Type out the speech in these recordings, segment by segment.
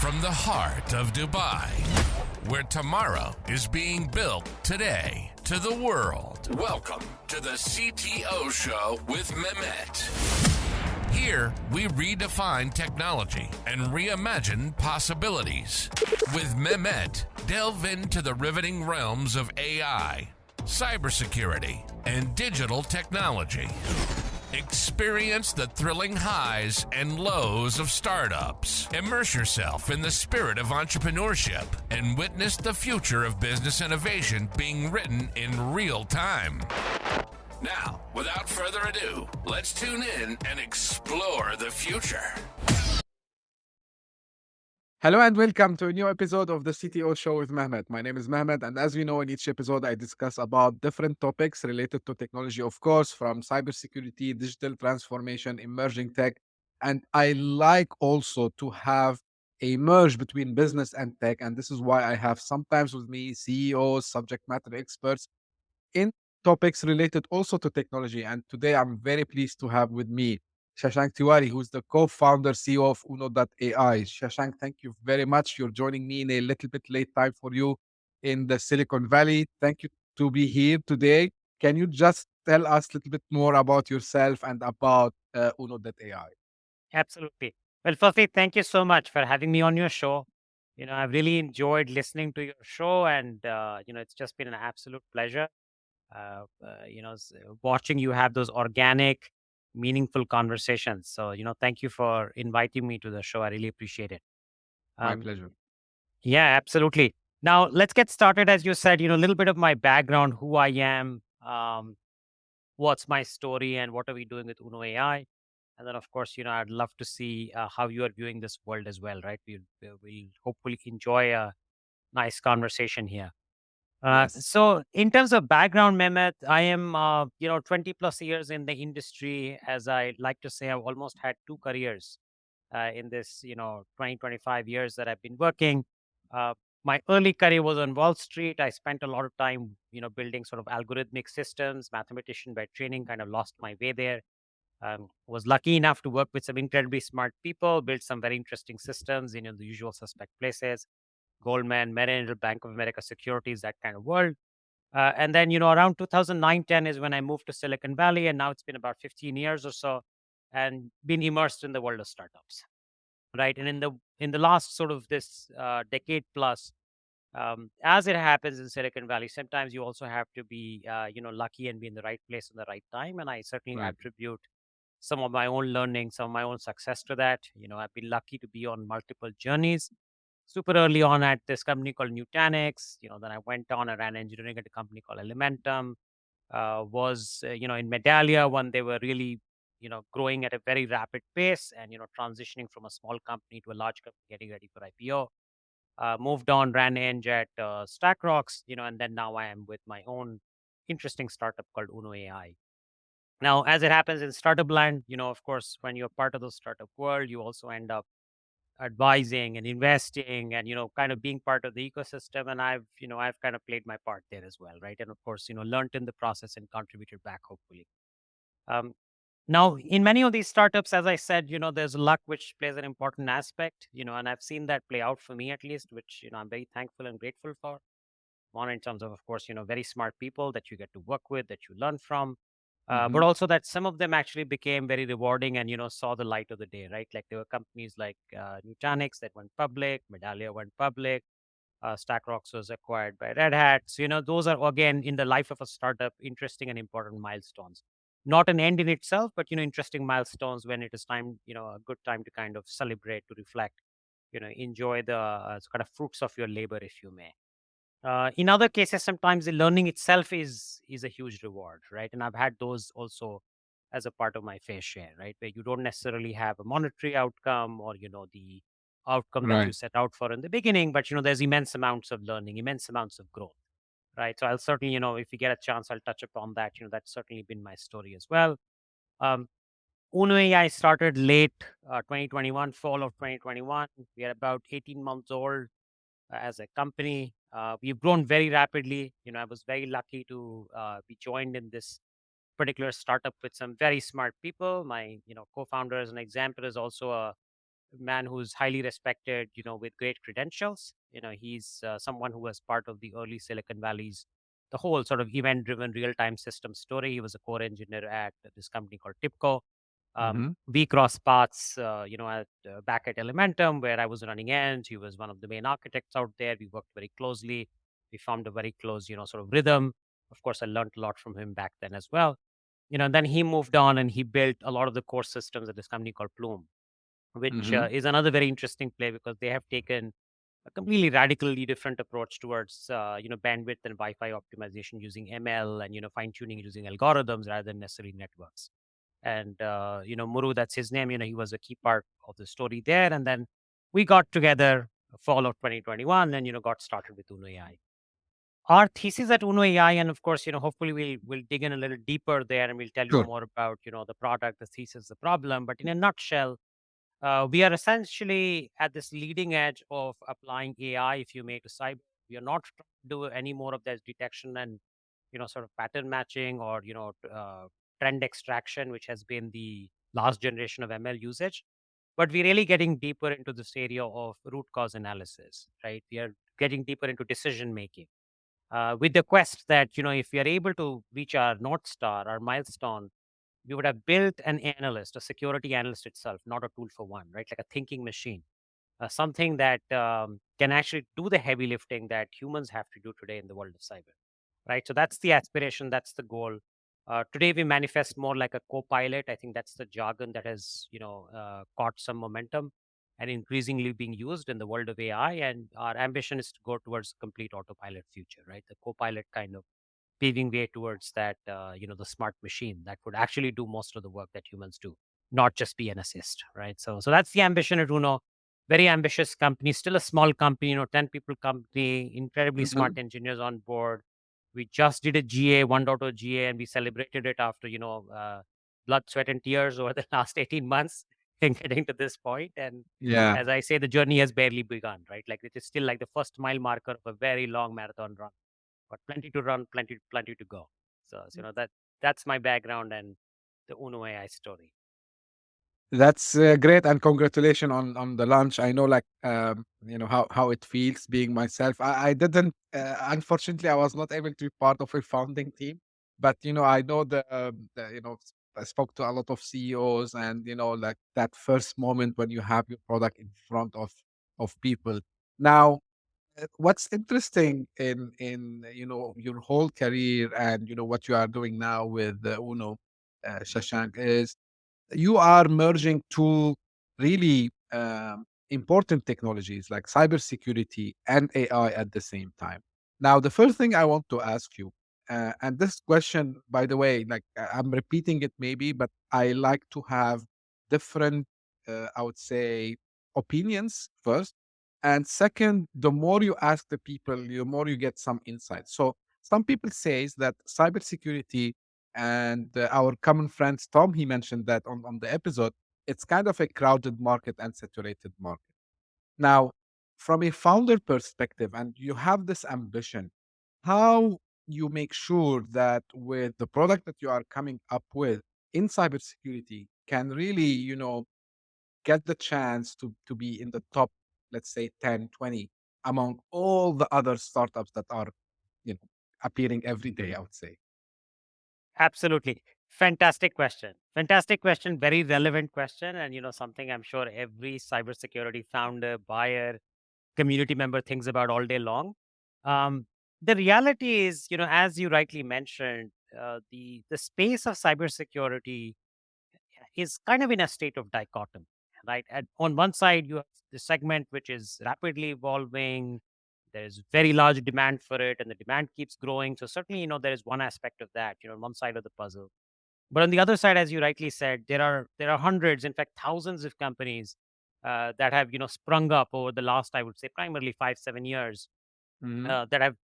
From the heart of Dubai, where tomorrow is being built today, to the world. Welcome to the CTO Show with Mehmet. Here, we redefine technology and reimagine possibilities. With Mehmet, delve into the riveting realms of AI, cybersecurity, and digital technology. Experience the thrilling highs and lows of startups. Immerse yourself in the spirit of entrepreneurship and witness the future of business innovation being written in real time. Now, without further ado, let's tune in and explore the future. Hello and welcome to a new episode of the CTO Show with Mehmet. My name is Mehmet, and as you know, in each episode, I discuss about different topics related to technology, of course, from cybersecurity, digital transformation, emerging tech. And I like also to have a merge between business and tech. And this is why I have sometimes with me CEOs, subject matter experts in topics related also to technology. And today I'm very pleased to have with me Shashank Tiwari, who's the co-founder, CEO of Uno.ai. Shashank, thank you very much. You're joining me in a little bit late time for you in the Silicon Valley. Thank you to be here today. Can you just tell us a little bit more about yourself and about Uno.ai? Absolutely. Well, firstly, thank you so much for having me on your show. I've really enjoyed listening to your show, and it's just been an absolute pleasure. Watching you have those organic, meaningful conversations. So, thank you for inviting me to the show. I really appreciate it. My Um, pleasure. yeah, absolutely. Now, let's get started. As you said, a little bit of my background, who I am, what's my story, and what are we doing with Uno.ai. And then, of course, I'd love to see how you are viewing this world as well, right? We'll hopefully enjoy a nice conversation here. Yes. So, in terms of background, Mehmet, I am, 20 plus years in the industry. As I like to say, I've almost had two careers in this, 20, 25 years that I've been working. Uh, my early career was on Wall Street. I spent a lot of time, building sort of algorithmic systems, mathematician by training, kind of lost my way there. Was lucky enough to work with some incredibly smart people, build some very interesting systems in the usual suspect places, Goldman, Merrill, Bank of America Securities, that kind of world. And then, around 2009-10 is when I moved to Silicon Valley, and now it's been about 15 years or so, and been immersed in the world of startups, right? And in the last sort of this decade plus, as it happens in Silicon Valley, sometimes you also have to be, lucky and be in the right place at the right time. And I certainly Right. attribute some of my own learning, some of my own success to that. I've been lucky to be on multiple journeys. Super early on at this company called Nutanix. Then I went on and ran engineering at a company called Elementum. Was in Medallia when they were really growing at a very rapid pace and transitioning from a small company to a large company, getting ready for IPO. Moved on, ran Eng at StackRox, and then now I am with my own interesting startup called Uno.ai. Now, as it happens in startup land, of course, when you're part of the startup world, you also end up advising and investing and, kind of being part of the ecosystem. And I've kind of played my part there as well, right? And of course, learned in the process and contributed back, hopefully. Um, Now, in many of these startups, as I said, there's luck, which plays an important aspect, and I've seen that play out for me at least, which, I'm very thankful and grateful for. One, in terms of course, very smart people that you get to work with, that you learn from, Mm-hmm. but also that some of them actually became very rewarding and, saw the light of the day, right? Like there were companies like Nutanix that went public, Medallia went public, StackRox was acquired by Red Hat. So, those are, again, in the life of a startup, interesting and important milestones. Not an end in itself, but, interesting milestones when it is time, a good time to kind of celebrate, to reflect, enjoy the kind of fruits of your labor, if you may. In other cases, sometimes the learning itself is a huge reward, right? And I've had those also as a part of my fair share, right? Where you don't necessarily have a monetary outcome or the outcome that you Right. set out for in the beginning, but there's immense amounts of learning, immense amounts of growth, right? So I'll certainly, if you get a chance, I'll touch upon that. That's certainly been my story as well. Um, Uno.ai started late 2021, fall of 2021. We are about 18 months old as a company. We've grown very rapidly. I was very lucky to be joined in this particular startup with some very smart people. My, co-founder, as an example, is also a man who's highly respected, with great credentials. He's someone who was part of the early Silicon Valley's the whole sort of event-driven real-time system story. He was a core engineer at this company called TIPCO. Hmm. We crossed paths, back at Elementum, where I was running Ends. He was one of the main architects out there. We worked very closely. We formed a very close, sort of rhythm. Of course, I learned a lot from him back then as well. Then he moved on and he built a lot of the core systems at this company called Plume, which Hmm. is another very interesting play because they have taken a completely radically different approach towards bandwidth and Wi-Fi optimization using ML and fine tuning using algorithms rather than necessarily networks. And Muru, that's his name. He was a key part of the story there. And then we got together fall of 2021 and got started with Uno.ai. Our thesis at Uno.ai, and of course, hopefully we'll dig in a little deeper there and we'll tell you Sure. more about the product, the thesis, the problem. But in a nutshell, we are essentially at this leading edge of applying AI, if you may, to cyber. We are not trying to do any more of that detection and sort of pattern matching or trend extraction, which has been the last generation of ML usage. But we're really getting deeper into this area of root cause analysis, right? We are getting deeper into decision making. With the quest that if we are able to reach our north star, our milestone, we would have built an analyst, a security analyst itself, not a tool for one, right? Like a thinking machine, something that can actually do the heavy lifting that humans have to do today in the world of cyber, right? So that's the aspiration, that's the goal. Today we manifest more like a co-pilot. I think that's the jargon that has caught some momentum and increasingly being used in the world of AI. And our ambition is to go towards complete autopilot future, right? The co-pilot kind of paving way towards that, the smart machine that would actually do most of the work that humans do, not just be an assist, right? So that's the ambition at Uno. Very ambitious company, still a small company, 10 people company, incredibly smart Hmm. engineers on board. We just did a GA, 1.0 GA, and we celebrated it after, blood, sweat, and tears over the last 18 months in getting to this point. And Yeah. as I say, the journey has barely begun, right? Like it is still like the first mile marker of a very long marathon run, but plenty to run, plenty to go. So that's my background and the Uno AI story. That's great, and congratulations on the launch. I know, like, how it feels being myself. I didn't, unfortunately, I was not able to be part of a founding team, but I know I spoke to a lot of CEOs, and like that first moment when you have your product in front of people. Now, what's interesting in your whole career and what you are doing now with Uno, Shashank, is you are merging two really important technologies like cybersecurity and AI at the same time. Now, the first thing I want to ask you, and this question, by the way, like I'm repeating it maybe, but I like to have different, I would say, opinions first. And second, the more you ask the people, the more you get some insight. So some people says that cybersecurity, and our common friend Tom, he mentioned that on the episode, it's kind of a crowded market and saturated market. Now, from a founder perspective, and you have this ambition, how you make sure that with the product that you are coming up with in cybersecurity can really, get the chance to be in the top, let's say 10, 20 among all the other startups that are, you know, appearing every day, I would say. Absolutely. Fantastic question. Fantastic question. Very relevant question. And, something I'm sure every cybersecurity founder, buyer, community member thinks about all day long. Um, the reality is, as you rightly mentioned, the space of cybersecurity is kind of in a state of dichotomy, right? On one side, you have the segment which is rapidly evolving. There's very large demand for it, and the demand keeps growing. So certainly, there is one aspect of that, on one side of the puzzle. But on the other side, as you rightly said, there are hundreds, in fact, thousands of companies that have sprung up over the last, I would say, primarily 5-7 years, Hmm. that have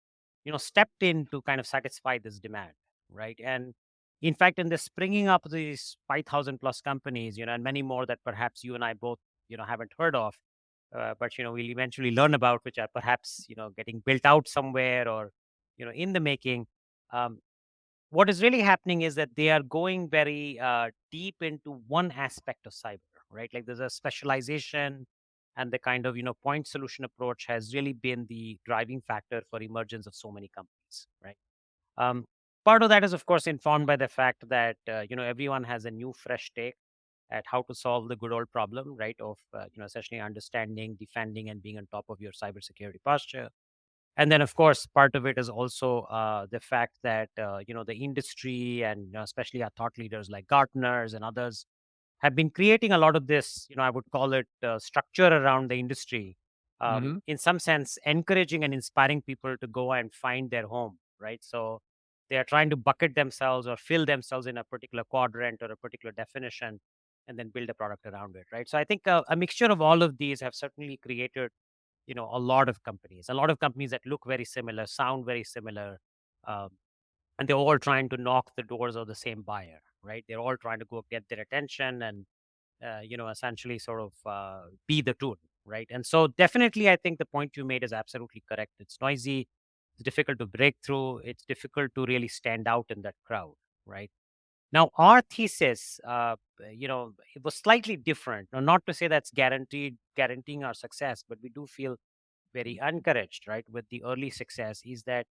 stepped in to kind of satisfy this demand, right? And in fact, in the springing up of these 5,000 plus companies, and many more that perhaps you and I both haven't heard of, but we'll eventually learn about, which are perhaps getting built out somewhere or in the making. um, what is really happening is that they are going very deep into one aspect of cyber, right? Like there's a specialization, and the kind of point solution approach has really been the driving factor for emergence of so many companies, right? Um, Part of that is, of course, informed by the fact that everyone has a new, fresh take at how to solve the good old problem, right? Of essentially understanding, defending, and being on top of your cybersecurity posture. And then, of course, part of it is also the fact that the industry and especially our thought leaders like Gartners and others have been creating a lot of this, I would call it structure around the industry, Mhm. in some sense, encouraging and inspiring people to go and find their home, right? So they are trying to bucket themselves or fill themselves in a particular quadrant or a particular definition and then build a product around it, right? So I think a mixture of all of these have certainly created, a lot of companies that look very similar, sound very similar, um, and they're all trying to knock the doors of the same buyer, right? They're all trying to go get their attention and essentially sort of be the tool, right? And so definitely, I think the point you made is absolutely correct. It's noisy, it's difficult to break through, it's difficult to really stand out in that crowd, right? Now, our thesis, it was slightly different. Now, not to say that's guaranteeing our success, but we do feel very encouraged, right, with the early success is that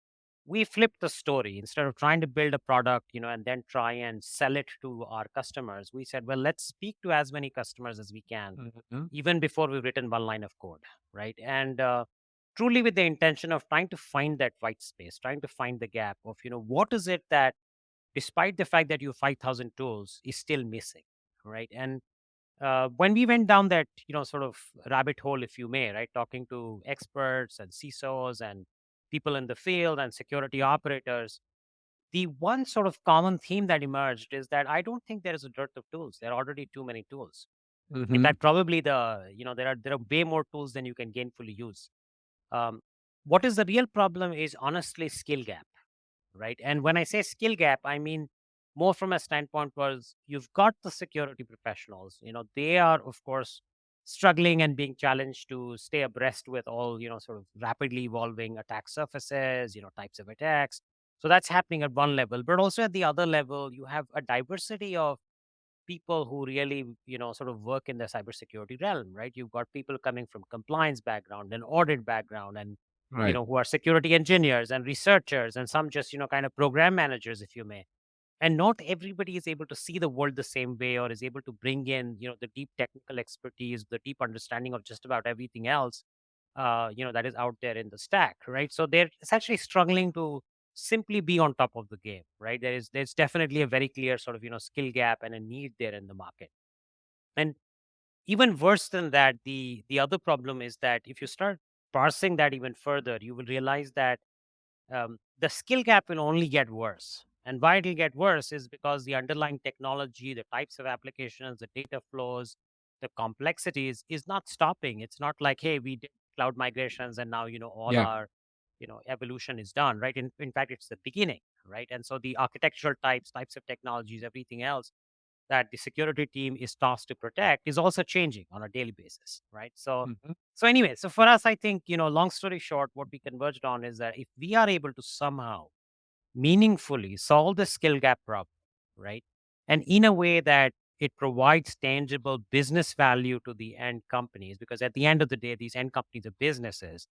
we flipped the story. Instead of trying to build a product, and then try and sell it to our customers, we said, well, let's speak to as many customers as we can, Mhm. even before we've written one line of code, right? And truly with the intention of trying to find that white space, trying to find the gap of, what is it that, despite the fact that you have 5,000 tools, is still missing, right? And when we went down that sort of rabbit hole, if you may, right, talking to experts and CISOs and people in the field and security operators, the one sort of common theme that emerged is that I don't think there is a dearth of tools. There are already too many tools. In Mhm. fact, probably there are way more tools than you can gainfully use. um, what is the real problem is honestly skill gap, right? And when I say skill gap, I mean more from a standpoint was you've got the security professionals, they are, of course, struggling and being challenged to stay abreast with all, sort of rapidly evolving attack surfaces, types of attacks. So that's happening at one level, but also at the other level, you have a diversity of people who really, sort of work in the cybersecurity realm, right? You've got people coming from compliance background and audit background and, Right. who are security engineers and researchers and some just, kind of program managers, if you may. And not everybody is able to see the world the same way or is able to bring in, the deep technical expertise, the deep understanding of just about everything else, that is out there in the stack, right? So they're essentially struggling to simply be on top of the game, right? There's definitely a very clear sort of, skill gap and a need there in the market. And even worse than that, the other problem is that if you start parsing that even further, you will realize that the skill gap will only get worse. And why it'll get worse is because the underlying technology, the types of applications, the data flows, the complexities is not stopping. It's not like, hey, we did cloud migrations and now, all Yeah. our, evolution is done, right? In fact, it's the beginning, right? And so the architectural types of technologies, everything else that the security team is tasked to protect is also changing on a daily basis, right? So, Mhm. so anyway, so for us, I think, long story short, what we converged on is that if we are able to somehow meaningfully solve the skill gap problem, right? And in a way that it provides tangible business value to the end companies, because at the end of the day, these end companies are businesses,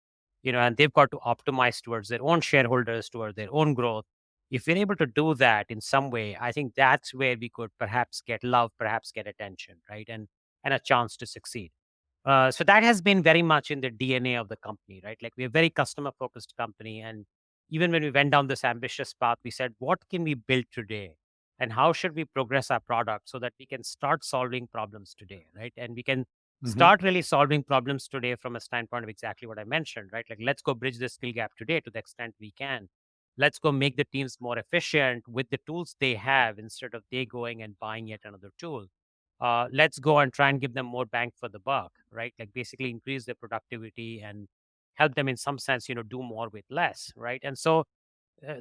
and they've got to optimize towards their own shareholders, towards their own growth. If we're able to do that in some way, I think that's where we could perhaps get love, perhaps get attention, right? And a chance to succeed. So that has been very much in the DNA of the company, right? Like we're a very customer focused company. And even when we went down this ambitious path, we said, what can we build today? And how should we progress our product so that we can start solving problems today, right? And we can Mhm. start really solving problems today from a standpoint of exactly what I mentioned, right? Like, let's go bridge the skill gap today to the extent we can. Let's go make the teams more efficient with the tools they have instead of they going and buying yet another tool. Let's go and try and give them more bang for the buck, right? Like basically increase their productivity and help them in some sense, do more with less, right? And so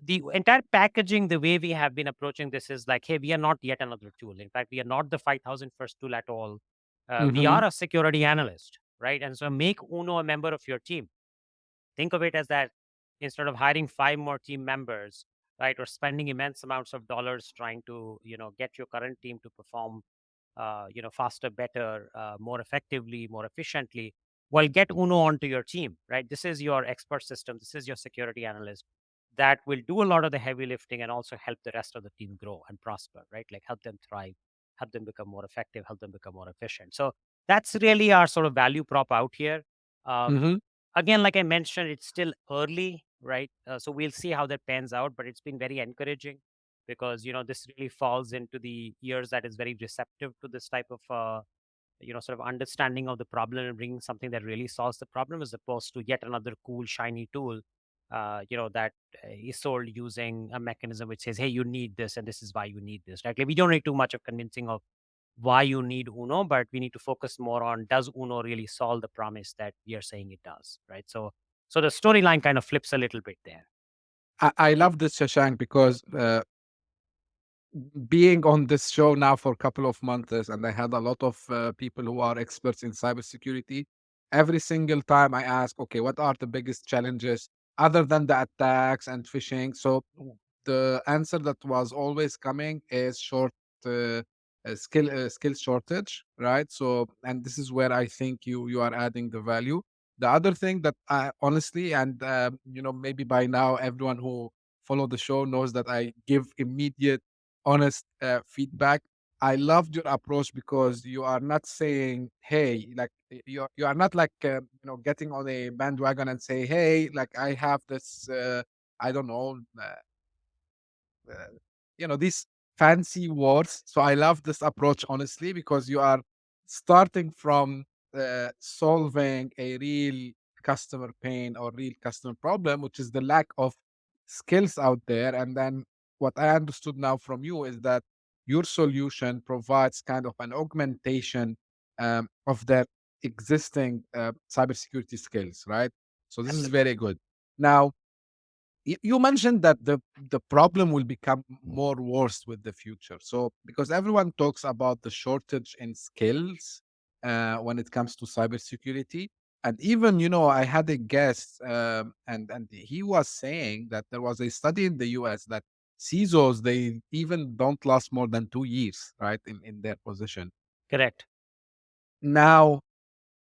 the entire packaging, the way we have been approaching this is like, hey, we are not yet another tool. In fact, we are not the 5,000 first tool at all. We Mhm. are a security analyst, right? And so make Uno a member of your team. Think of it as that instead of hiring 5 more team members, right, or spending immense amounts of dollars trying to, get your current team to perform faster, better, more effectively, more efficiently. Well, get Uno onto your team, right? This is your expert system. This is your security analyst that will do a lot of the heavy lifting and also help the rest of the team grow and prosper, right? Like help them thrive, help them become more effective, help them become more efficient. So that's really our sort of value prop out here. Um, Mm-hmm. Again, like I mentioned, it's still early, right? So we'll see how that pans out, but it's been very encouraging because this really falls into the ears that is very receptive to this type of sort of understanding of the problem and bringing something that really solves the problem as opposed to yet another cool shiny tool that is sold using a mechanism which says, hey, you need this and this is why you need this, right? Like we don't need too much of convincing of why you need Uno, but we need to focus more on, does Uno really solve the promise that we are saying it does, right? So the storyline kind of flips a little bit there. I love this, Shashank, because being on this show now for a couple of months, and I had a lot of people who are experts in cybersecurity. Every single time I ask, okay, what are the biggest challenges other than the attacks and phishing? So the answer that was always coming is uh, skill shortage, right? So, and this is where I think you are adding the value. The other thing that I honestly, and maybe by now everyone who follow the show knows that I give immediate honest feedback. I loved your approach because you are not saying, "Hey," like you are not like getting on a bandwagon and say, "Hey, like I have this, I don't know, uh, these fancy words." So I love this approach, honestly, because you are starting from solving a real customer pain or real customer problem, which is the lack of skills out there. And then what I understood now from you is that your solution provides kind of an augmentation of their existing cybersecurity skills, right? So this is Absolutely. very good. Now, you mentioned that the problem will become more worse with the future. So because everyone talks about the shortage in skills when it comes to cybersecurity, and even I had a guest and he was saying that there was a study in the US that CISOs, they even don't last more than 2 years, right, in their position. Correct. Now,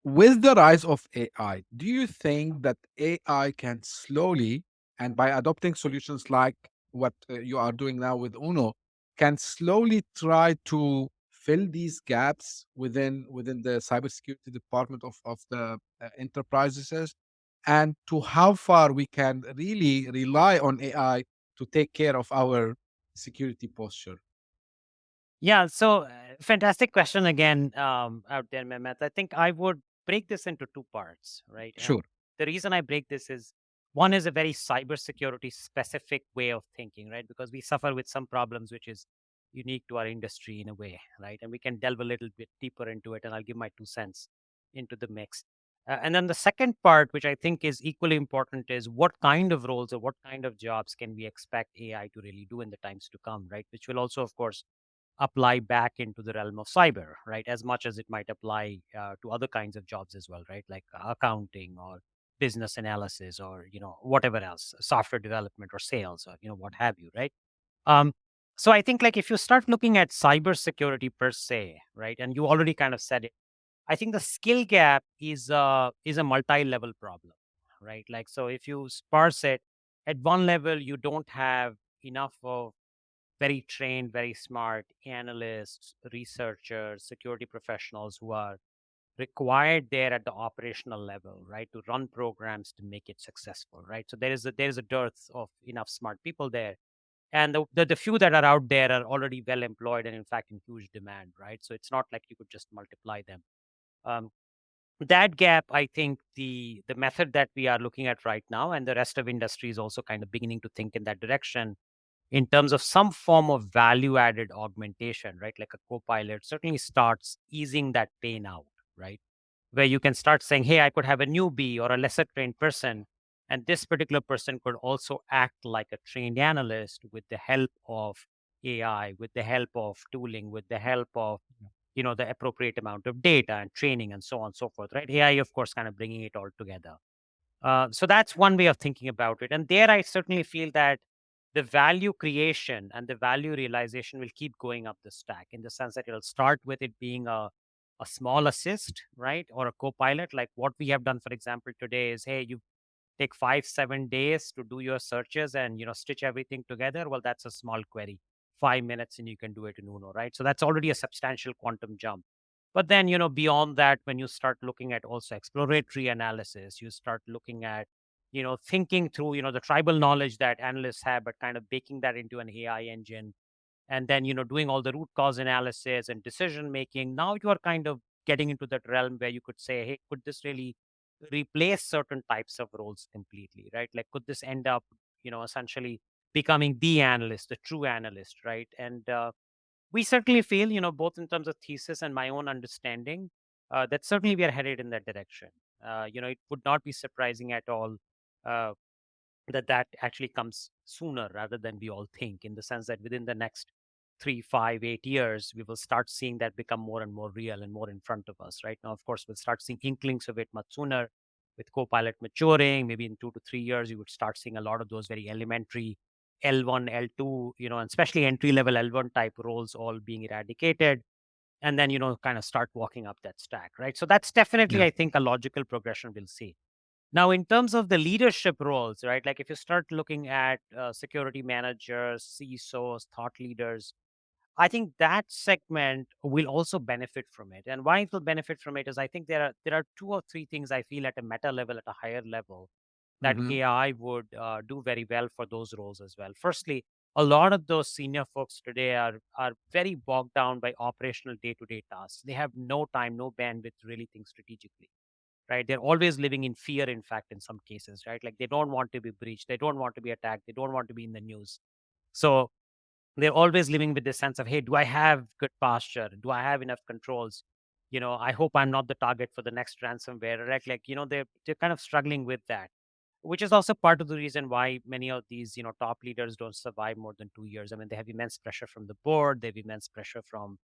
with the rise of AI, do you think that AI can slowly, and by adopting solutions like what you are doing now with Uno, can slowly try to fill these gaps within the cybersecurity department of the enterprises, and to how far we can really rely on AI to take care of our security posture? Yeah, so fantastic question again out there, Mehmet. I think I would break this into two parts, right? And Sure. the reason I break this is one is a very cybersecurity specific way of thinking, right? Because we suffer with some problems which is unique to our industry in a way, right? And we can delve a little bit deeper into it, and I'll give my 2 cents into the mix. And then the second part, which I think is equally important, is what kind of roles or what kind of jobs can we expect AI to really do in the times to come, right? Which will also, of course, apply back into the realm of cyber, right? As much as it might apply to other kinds of jobs as well, right? Like accounting or business analysis or, whatever else, software development or sales or, what have you, right? Um, so I think like if you start looking at cybersecurity per se, right? And you already kind of said it, I think the skill gap is a multi-level problem, right? Like, so if you sparse it at one level, you don't have enough of very trained, very smart analysts, researchers, security professionals who are required there at the operational level, right, to run programs to make it successful, right? So there is a dearth of enough smart people there, and the few that are out there are already well employed and in fact in huge demand, right? So it's not like you could just multiply them. Um, that gap, I think the method that we are looking at right now, and the rest of industry is also kind of beginning to think in that direction in terms of some form of value added augmentation, right? Like a co-pilot certainly starts easing that pain out, right? Where you can start saying, hey, I could have a newbie or a lesser trained person, and this particular person could also act like a trained analyst with the help of AI, with the help of tooling, with the help of the appropriate amount of data and training and so on and so forth, right? AI, of course, kind of bringing it all together. So that's one way of thinking about it, and there I certainly feel that the value creation and the value realization will keep going up the stack, in the sense that it'll start with it being a small assist, right? Or a co-pilot. Like what we have done, for example, today is, hey, you take 5 7 days to do your searches and stitch everything together. Well, that's a small query, 5 minutes, and you can do it in Uno, right? So that's already a substantial quantum jump. But then beyond that, when you start looking at also exploratory analysis, you start looking at thinking through the tribal knowledge that analysts have, but kind of baking that into an AI engine, and then doing all the root cause analysis and decision making. Now you are kind of getting into that realm where you could say, hey, could this really replace certain types of roles completely, right? Like, could this end up essentially becoming the analyst, the true analyst, right? And we certainly feel, both in terms of thesis and my own understanding, that certainly we are headed in that direction. It would not be surprising at all uh, that actually comes sooner rather than we all think, in the sense that within the next 3 5 8 years we will start seeing that become more and more real and more in front of us. Right now, of course, we'll start seeing inklings of it much sooner, with Copilot maturing. Maybe in 2 to 3 years you would start seeing a lot of those very elementary L1 L2, and especially entry level L1 type roles all being eradicated, and then kind of start walking up that stack, right? So that's definitely, Yeah. I think, a logical progression we'll see. Now, in terms of the leadership roles, right? Like if you start looking at security managers, CISOs, thought leaders, I think that segment will also benefit from it. And why it will benefit from it is, I think there are 2 or 3 things I feel at a meta level, at a higher level, that Hmm. AI would do very well for those roles as well. Firstly, a lot of those senior folks today are very bogged down by operational day-to-day tasks. They have no time, no bandwidth to really think strategically, right? They're always living in fear, in fact, in some cases, right? Like they don't want to be breached, they don't want to be attacked, they don't want to be in the news. So they're always living with this sense of, hey, do I have good posture? Do I have enough controls? I hope I'm not the target for the next ransomware, right? Like, they're kind of struggling with that, which is also part of the reason why many of these, top leaders don't survive more than 2 years. I mean, they have immense pressure from the board, they have immense pressure from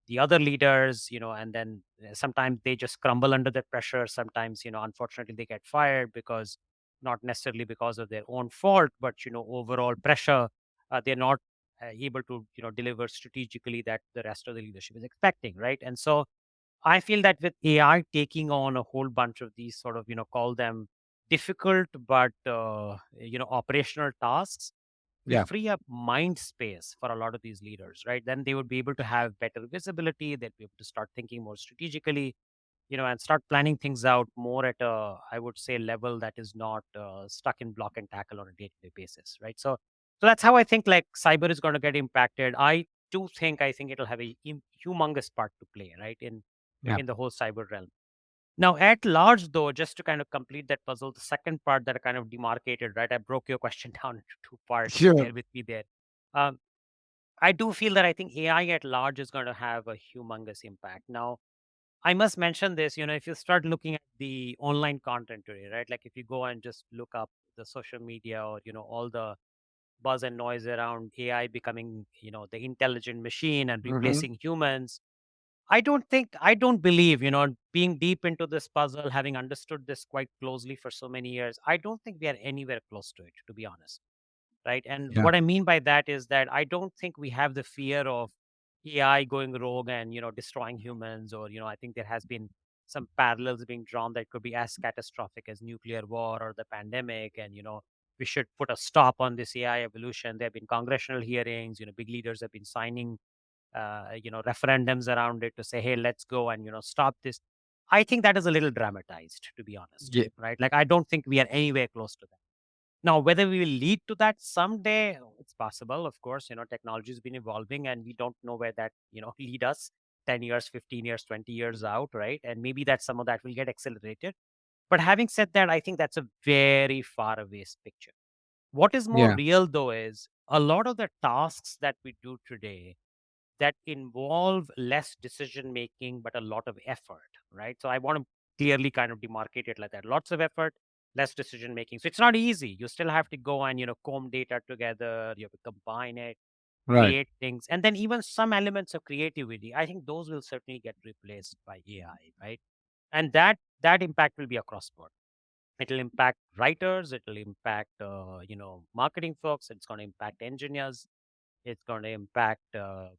the other leaders, and then sometimes they just crumble under the pressure. Sometimes, unfortunately, they get fired, because not necessarily because of their own fault, but overall pressure. They're not able to deliver strategically that the rest of the leadership is expecting, right? And so I feel that with AI taking on a whole bunch of these sort of, call them difficult but operational tasks, will Yeah. free up mind space for a lot of these leaders, right? Then they would be able to have better visibility. They'd be able to start thinking more strategically, and start planning things out more at a, I would say, level that is not stuck in block and tackle on a day-to-day basis, right? So that's how I think like cyber is going to get impacted. I think it'll have a humongous part to play, right, Yeah. in the whole cyber realm. Now, at large, though, just to kind of complete that puzzle, the second part that I kind of demarcated, right? I broke your question down into 2 parts, so Sure. bear with me there. Um, I do feel that I think AI at large is going to have a humongous impact. Now, I must mention this, if you start looking at the online content today, right? Like if you go and just look up the social media, or, all the buzz and noise around AI becoming, the intelligent machine and Hmm. replacing humans, I don't believe, being deep into this puzzle, having understood this quite closely for so many years, I don't think we are anywhere close to it, to be honest. Right. And Yeah. what I mean by that is that I don't think we have the fear of AI going rogue and, destroying humans, or, I think there has been some parallels being drawn that could be as catastrophic as nuclear war or the pandemic. And, we should put a stop on this AI evolution. There have been congressional hearings, big leaders have been signing referendums around it to say, hey, let's go and, stop this. I think that is a little dramatized, to be honest, Yeah. right? Like, I don't think we are anywhere close to that. Now, whether we will lead to that someday, it's possible. Of course, technology has been evolving, and we don't know where that, lead us 10 years, 15 years, 20 years out, right? And maybe that some of that will get accelerated. But having said that, I think that's a very far away picture. What is more Yeah. real, though, is a lot of the tasks that we do today that involve less decision making but a lot of effort, right? So I want to clearly kind of demarcate it like that. Lots of effort, less decision making. So it's not easy. You still have to go and comb data together, you have to combine it, Right. create things, and then even some elements of creativity, I think those will certainly get replaced by AI, right? And that impact will be across board. It'll impact writers. It'll impact, marketing folks. It's going to impact engineers. It's going to impact, the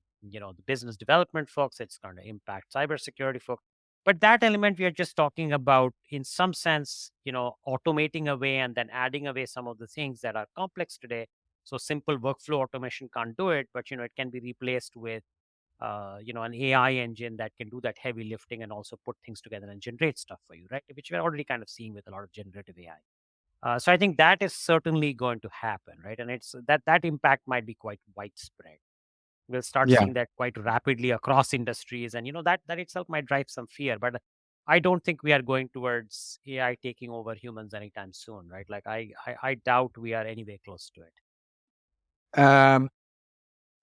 business development folks. It's going to impact cybersecurity folks. But that element we are just talking about, in some sense, automating away and then adding away some of the things that are complex today. So simple workflow automation can't do it, but it can be replaced with, an AI engine that can do that heavy lifting and also put things together and generate stuff for you, right? Which we're already kind of seeing with a lot of generative AI. So I think that is certainly going to happen, right? And it's that impact might be quite widespread. We'll start Yeah. seeing that quite rapidly across industries, and that itself might drive some fear. But I don't think we are going towards AI taking over humans anytime soon, right? Like I doubt we are anywhere close to it. Um,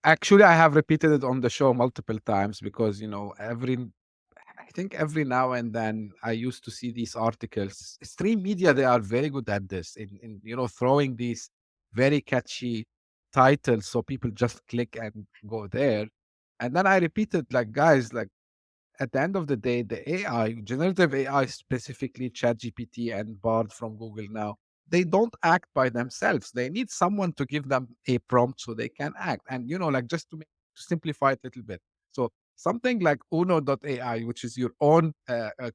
Actually, I have repeated it on the show multiple times because, I think every now and then I used to see these articles. Stream media, they are very good at this in throwing these very catchy titles so people just click and go there. And then I repeated, like, guys, like, at the end of the day, the AI, generative AI, specifically ChatGPT and Bard from Google now, they don't act by themselves. They need someone to give them a prompt so they can act. And, like, just to simplify it a little bit. So something like Uno.ai, which is your own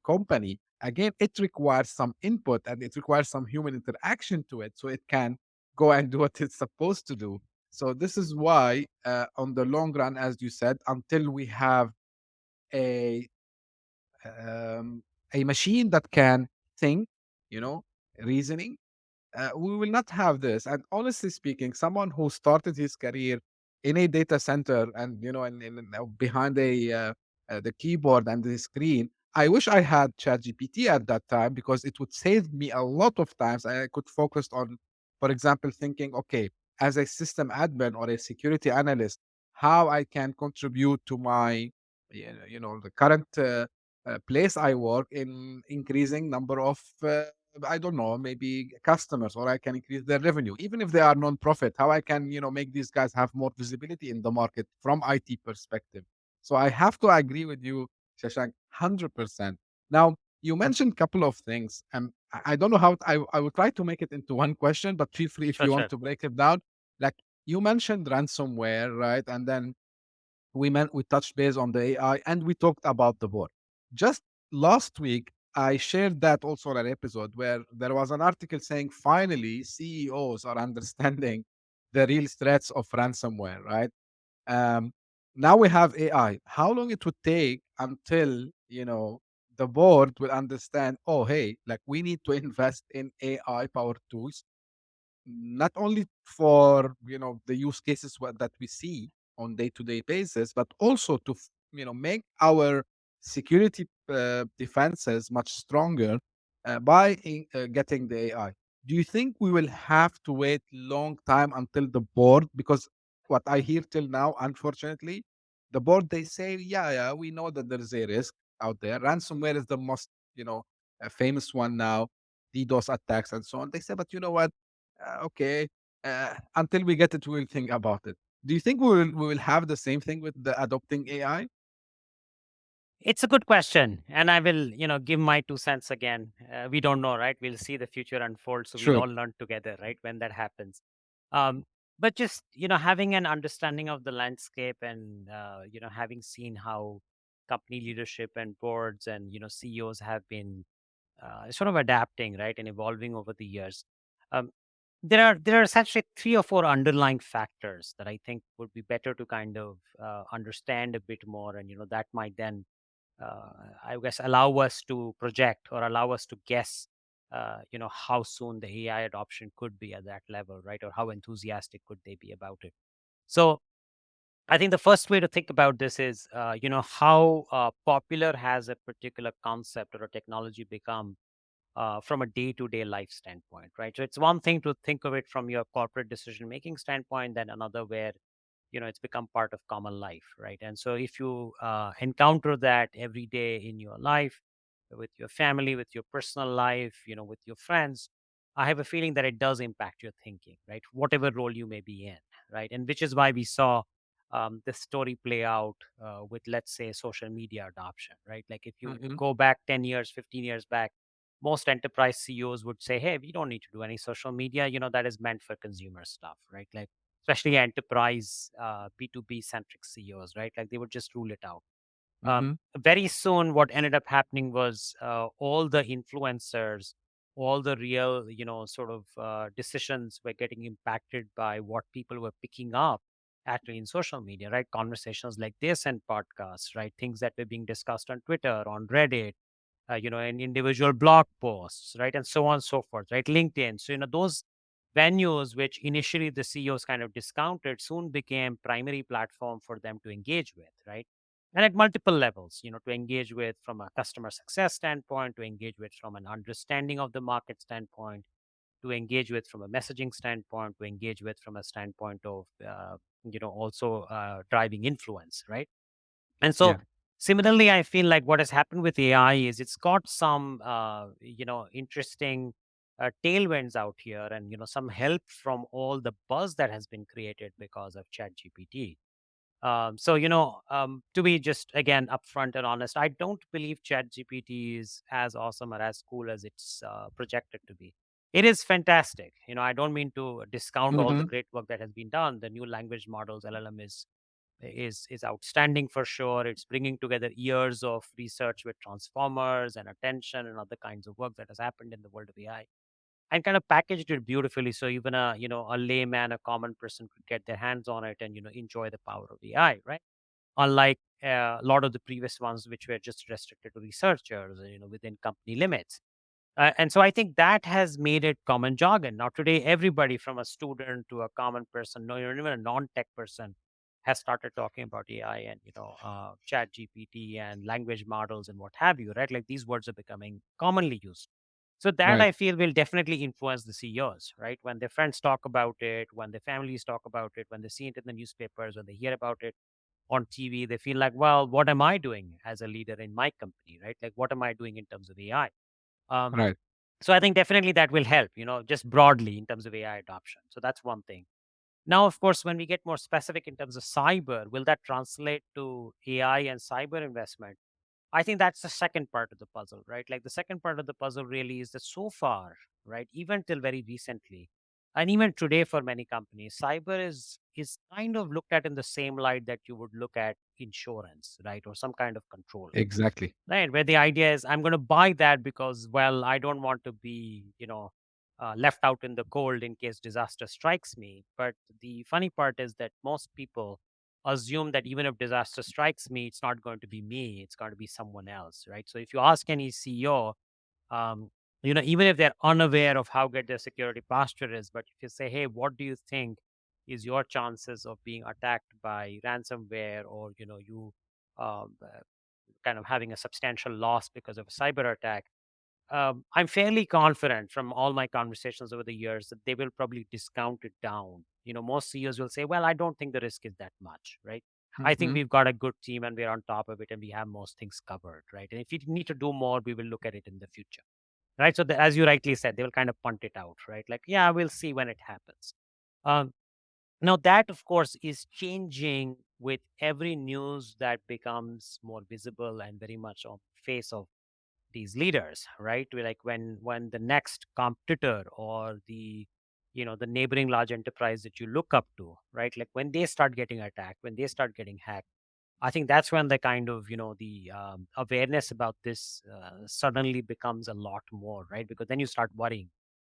company, again, it requires some input and it requires some human interaction to it so it can go and do what it's supposed to do. So this is why, on the long run, as you said, until we have a um, a machine that can think, you know, reasoning, we will not have this. And honestly speaking, someone who started his career in a data center and behind the keyboard and the screen, I wish I had ChatGPT at that time because it would save me a lot of times. I could focus on, for example, thinking, okay, as a system admin or a security analyst, how I can contribute to my, the current place I work in increasing number of I don't know, maybe customers, or I can increase their revenue, even if they are non-profit. How I can, make these guys have more visibility in the market from IT perspective. So I have to agree with you, Shashank, 100%. Now, you mentioned a couple of things, and I don't know how I will try to make it into one question, but feel free if Sure, you want sure. to break it down. Like you mentioned ransomware, right? And then we touched base on the AI and we talked about the board. Just last week, I shared that also on an episode where there was an article saying finally CEOs are understanding the real threats of ransomware, right? Um, Now we have AI. How long it would take until the board will understand? Oh, hey, like we need to invest in AI powered tools not only for the use cases that we see on day-to-day basis, but also to make our security defenses much stronger by getting the AI. Do you think we will have to wait long time until the board? Because what I hear till now, unfortunately, the board they say, yeah, we know that there is a risk out there. Ransomware is the most famous one now, DDoS attacks and so on. They say, but you know what? Okay, until we get it, we'll think about it. Do you think we will have the same thing with the adopting AI? It's a good question, and I will, give my 2 cents again. We don't know, right? We'll see the future unfold, so we'll Sure. all learn together, right, when that happens. Um, but just having an understanding of the landscape and having seen how company leadership and boards and CEOs have been sort of adapting, right, and evolving over the years. Um, there are essentially 3 or 4 underlying factors that I think would be better to kind of understand a bit more, and that might then uh, I guess allow us to project or allow us to guess, how soon the AI adoption could be at that level, right? Or how enthusiastic could they be about it? So I think the first way to think about this is, how popular has a particular concept or a technology become from a day-to-day life standpoint, right? So it's one thing to think of it from your corporate decision-making standpoint, then another where it's become part of common life, right? And so if you encounter that every day in your life, with your family, with your personal life, with your friends, I have a feeling that it does impact your thinking, right? Whatever role you may be in, right? And which is why we saw this story play out with, let's say, social media adoption, right? Like if you Mhm. go back 10 years, 15 years back, most enterprise CEOs would say, hey, we don't need to do any social media. That is meant for consumer stuff, right? Like, especially enterprise B2B centric CEOs, right? Like, they would just rule it out. Mm-hmm. Very soon, what ended up happening was all the influencers, all the real, sort of decisions were getting impacted by what people were picking up actually in social media, right? Conversations like this and podcasts, right? Things that were being discussed on Twitter, on Reddit, in individual blog posts, right? And so on and so forth, right? LinkedIn. So, those venues which initially the CEOs kind of discounted soon became primary platform for them to engage with, right? And at multiple levels, to engage with from a customer success standpoint, to engage with from an understanding of the market standpoint, to engage with from a messaging standpoint, to engage with from a standpoint of, also driving influence, right? And so Yeah. similarly, I feel like what has happened with AI is it's got some, interesting tailwinds out here, and, some help from all the buzz that has been created because of ChatGPT. So, to be just again upfront and honest, I don't believe ChatGPT is as awesome or as cool as it's projected to be. It is fantastic. I don't mean to discount all the Mm-hmm. great work that has been done. The new language models, LLM, is outstanding for sure. It's bringing together years of research with transformers and attention and other kinds of work that has happened in the world of AI, and kind of packaged it beautifully so even a layman, a common person could get their hands on it and enjoy the power of AI, right? Unlike a lot of the previous ones which were just restricted to researchers, within company limits. And so I think that has made it common jargon. Now, today, everybody from a student to a common person, no, even a non-tech person, has started talking about AI and Chat GPT and language models and what have you, right? Like, these words are becoming commonly used. So that, Right. I feel, will definitely influence the CEOs, right? When their friends talk about it, when their families talk about it, when they see it in the newspapers, when they hear about it on TV, they feel like, well, what am I doing as a leader in my company, right? Like, what am I doing in terms of AI? Um, Right. so I think definitely that will help, just broadly in terms of AI adoption. So that's one thing. Now, of course, when we get more specific in terms of cyber, will that translate to AI and cyber investment? I think that's the second part of the puzzle, right? Like, the second part of the puzzle really is that so far, right, even till very recently, and even today for many companies, cyber is kind of looked at in the same light that you would look at insurance, right, or some kind of control, Exactly. right? Where the idea is, I'm going to buy that because, well, I don't want to be, left out in the cold in case disaster strikes me. But the funny part is that most people assume that even if disaster strikes me, it's not going to be me, it's going to be someone else, right? So if you ask any CEO, um, even if they're unaware of how good their security posture is, but if you say, hey, what do you think is your chances of being attacked by ransomware, or, you kind of having a substantial loss because of a cyber attack, I'm fairly confident from all my conversations over the years that they will probably discount it down. Most CEOs will say, well, I don't think the risk is that much, right? I think Mm-hmm. we've got a good team and we're on top of it and we have most things covered, right? And if we need to do more, we will look at it in the future, right? So, as you rightly said, they will kind of punt it out, right? Like, yeah, we'll see when it happens. Um, Now, that, of course, is changing with every news that becomes more visible and very much on the face of these leaders, right? Like, when the next competitor or the neighboring large enterprise that you look up to, right? Like, when they start getting attacked, when they start getting hacked, I think that's when the kind of the awareness about this suddenly becomes a lot more, right? Because then you start worrying,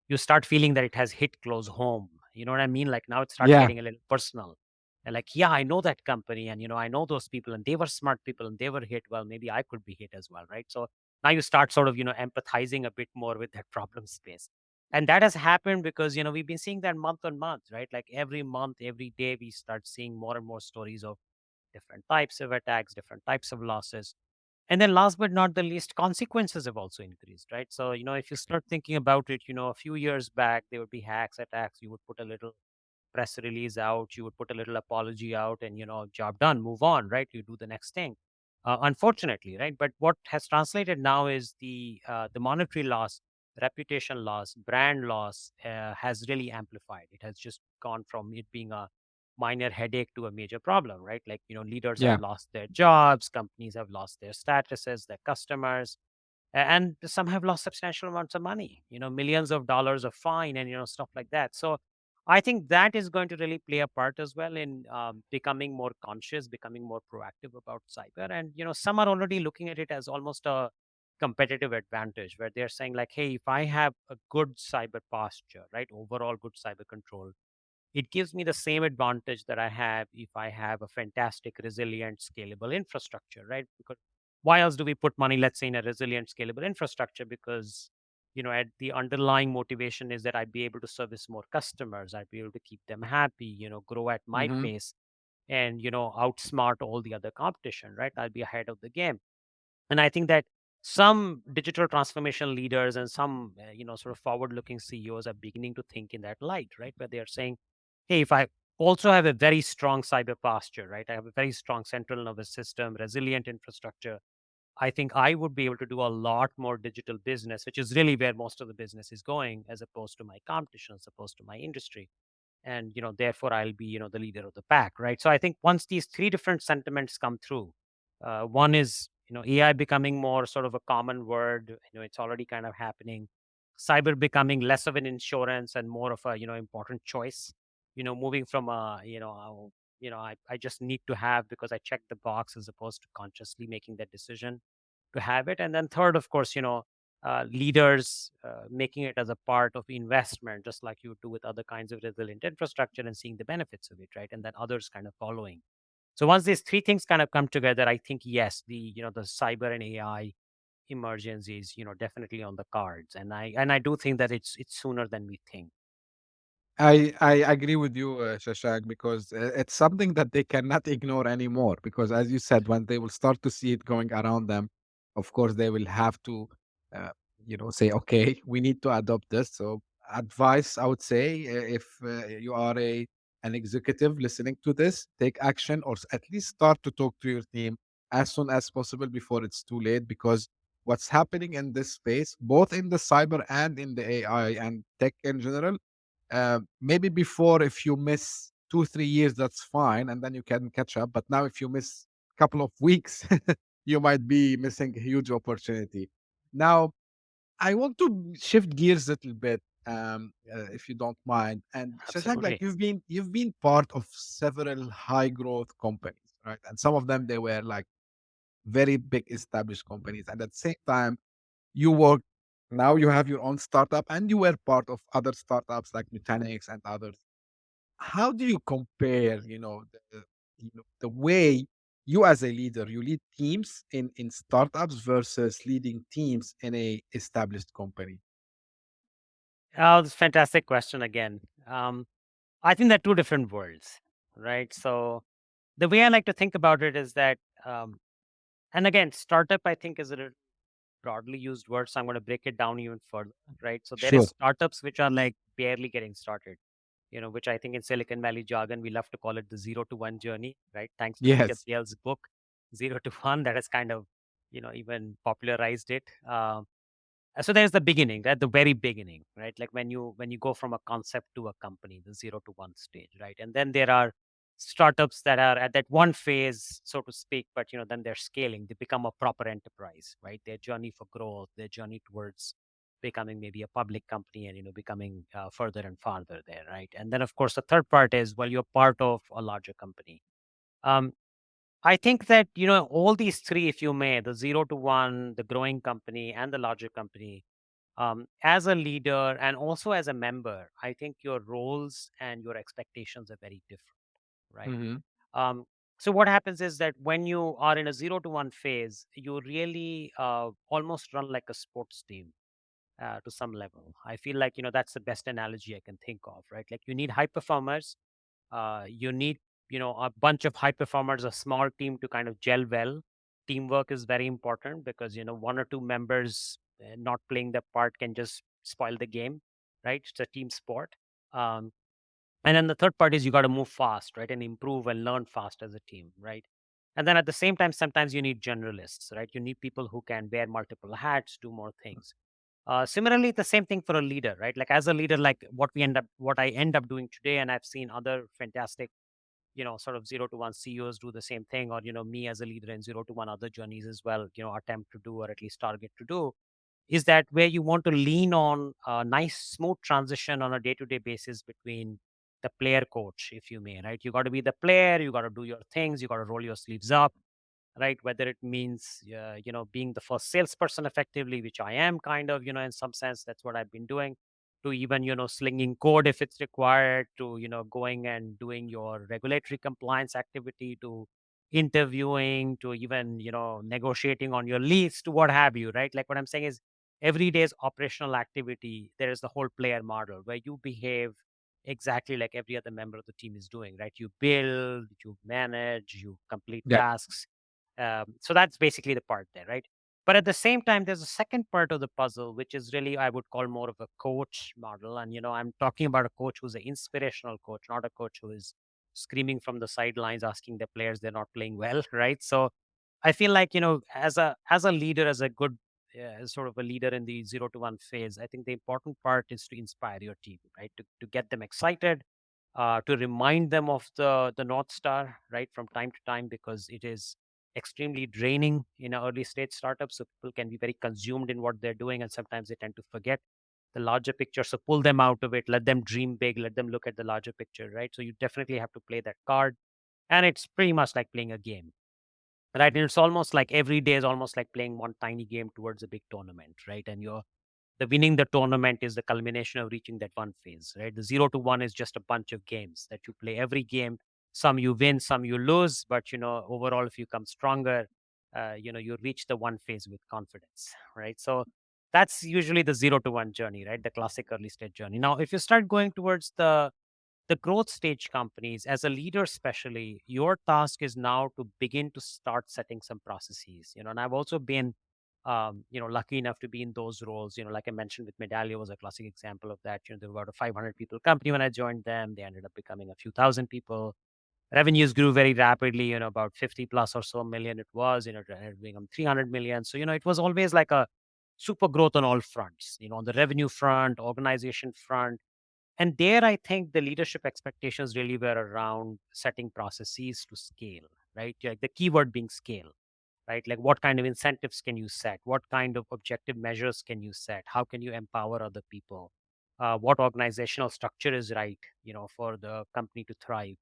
you start feeling that it has hit close home. You know what I mean? Like, now it starts Yeah. getting a little personal. And like, yeah, I know that company, and I know those people, and they were smart people, and they were hit. Well, maybe I could be hit as well, right? So now you start sort of empathizing a bit more with that problem space. And that has happened because we've been seeing that month on month, right? Like, every month, every day, we start seeing more and more stories of different types of attacks, different types of losses. And then last but not the least, consequences have also increased, right? So, if you start thinking about it, a few years back, there would be hacks, attacks. You would put a little press release out, you would put a little apology out, and, job done, move on, right? You do the next thing. Unfortunately, right? But what has translated now is the monetary loss, reputation loss, brand loss has really amplified. It has just gone from it being a minor headache to a major problem, right? Like, leaders have Yeah. lost their jobs, companies have lost their statuses, their customers. And some have lost substantial amounts of money, millions of dollars of fine and stuff like that. So I think that is going to really play a part as well in becoming more conscious, becoming more proactive about cyber. And some are already looking at it as almost a competitive advantage, where they're saying like, hey, if I have a good cyber posture, right, overall good cyber control, it gives me the same advantage that I have if I have a fantastic, resilient, scalable infrastructure, right? Because why else do we put money, let's say, in a resilient, scalable infrastructure? Because, at the underlying motivation is that I'd be able to service more customers, I'd be able to keep them happy, grow at my Hmm. pace and, outsmart all the other competition, right? I'll be ahead of the game. And I think that some digital transformation leaders and some, sort of forward-looking CEOs are beginning to think in that light, right? Where they are saying, hey, if I also have a very strong cyber posture, right? I have a very strong central nervous system, resilient infrastructure. I think I would be able to do a lot more digital business, which is really where most of the business is going, as opposed to my competition, as opposed to my industry. And therefore I'll be the leader of the pack, right? So I think once these three different sentiments come through, one is AI becoming more sort of a common word, it's already kind of happening. Cyber becoming less of an insurance and more of a important choice, moving from a I just need to have because I checked the box, as opposed to consciously making that decision to have it. And then third, of course, leaders making it as a part of investment, just like you do with other kinds of resilient infrastructure, and seeing the benefits of it, right? And then others kind of following. So once these three things kind of come together, I think yes, the cyber and AI emergence is definitely on the cards, and I do think that it's sooner than we think. I agree with you, Shashank, because it's something that they cannot ignore anymore. Because as you said, when they will start to see it going around them, of course they will have to, uh, say, okay, we need to adopt this. So advice, I would say, if you are an executive listening to this, take action, or at least start to talk to your team as soon as possible before it's too late. Because what's happening in this space, both in the cyber and in the AI and tech in general, maybe before, if you miss 2 3 years, that's fine, and then you can catch up. But now if you miss a couple of weeks, you might be missing a huge opportunity. Now I want to shift gears a little bit, if you don't mind. And Shashank, like Absolutely. you've been part of several high growth companies, right? And some of them, they were like very big established companies, and at the same time you work, now you have your own startup, and you were part of other startups like Nutanix and others. How do you compare, the way you as a leader, you lead teams in startups versus leading teams in a established company? Oh, this fantastic question again. I think they're two different worlds, right? So the way I like to think about it is that, and again, startup I think is a broadly used word, so I'm going to break it down even further, right? So there is Sure. startups which are like barely getting started, which I think in Silicon Valley jargon we love to call it the 0 to 1 journey, right? Thanks to Peter Yes. Thiel's book, 0 to 1, that has kind of even popularized it. So there's the beginning, at the very beginning, right? Like when you go from a concept to a company, the 0 to 1 stage, right? And then there are startups that are at that one phase, so to speak, but then they're scaling, they become a proper enterprise, right? Their journey for growth, their journey towards becoming maybe a public company, and becoming further and farther there, right? And then of course the third part is, well, you're part of a larger company. um, I think that all these three, if you may, the 0 to 1, the growing company, and the larger company, as a leader and also as a member, I think your roles and your expectations are very different, right? Hmm. Um, so what happens is that when you are in a 0 to 1 phase, you really almost run like a sports team to some level. I feel like that's the best analogy I can think of, right? Like you need high performers, you need a bunch of high performers, a small team to kind of gel well. Teamwork is very important because one or two members not playing their part can just spoil the game, right? It's a team sport. um, and then the third part is you got to move fast, right, and improve and learn fast as a team, right? And then at the same time, sometimes you need generalists, right? You need people who can wear multiple hats, do more things. Similarly, the same thing for a leader, right? Like as a leader, like what I end up doing today, and I've seen other fantastic, sort of 0 to 1 CEOs do the same thing, or me as a leader in 0 to 1 other journeys as well, attempt to do, or at least target to do. is that where you want to lean on a nice smooth transition on a day-to-day basis between the player coach, if you may, right? You got to be the player, you got to do your things, you got to roll your sleeves up, right? Whether it means being the first salesperson effectively, which I am kind of, in some sense, that's what I've been doing, to even slinging code if it's required, to going and doing your regulatory compliance activity, to interviewing, to even negotiating on your lease, to what have you, right? Like what I'm saying is every day's operational activity, there is the whole player model where you behave exactly like every other member of the team is doing, right? You build, you manage, you complete Yeah. tasks. So that's basically the part there, right? But at the same time, there's a second part of the puzzle, which is really, I would call more of a coach model. And, I'm talking about a coach who's an inspirational coach, not a coach who is screaming from the sidelines, asking the players they're not playing well, right? So I feel like, as a leader, as a good sort of a leader in the 0 to 1 phase, I think the important part is to inspire your team, right? To get them excited, to remind them of the North Star, right, from time to time, because it is extremely draining in an early stage startup. So people can be very consumed in what they're doing, and sometimes they tend to forget the larger picture. So pull them out of it, let them dream big, let them look at the larger picture, right? So you definitely have to play that card. And it's pretty much like playing a game, right? And it's almost like every day is almost like playing one tiny game towards a big tournament, right? And the winning the tournament is the culmination of reaching that one phase, right? The 0 to 1 is just a bunch of games that you play every game. Some you win, some you lose, but overall, if you come stronger, you reach the one phase with confidence, right? So that's usually the 0 to 1 journey, right? The classic early stage journey. Now, if you start going towards the growth stage companies, as a leader especially, your task is now to begin to start setting some processes, and I've also been lucky enough to be in those roles. Like I mentioned, with Medallia was a classic example of that. They were about a 500 people company when I joined them. They ended up becoming a few thousand people. Revenues grew very rapidly, about 50 plus or so million it was, it ended up becoming 300 million. So, it was always like a super growth on all fronts, on the revenue front, organization front. And there, I think the leadership expectations really were around setting processes to scale, right? Like the keyword being scale, right? Like what kind of incentives can you set? What kind of objective measures can you set? How can you empower other people? What organizational structure is right, for the company to thrive?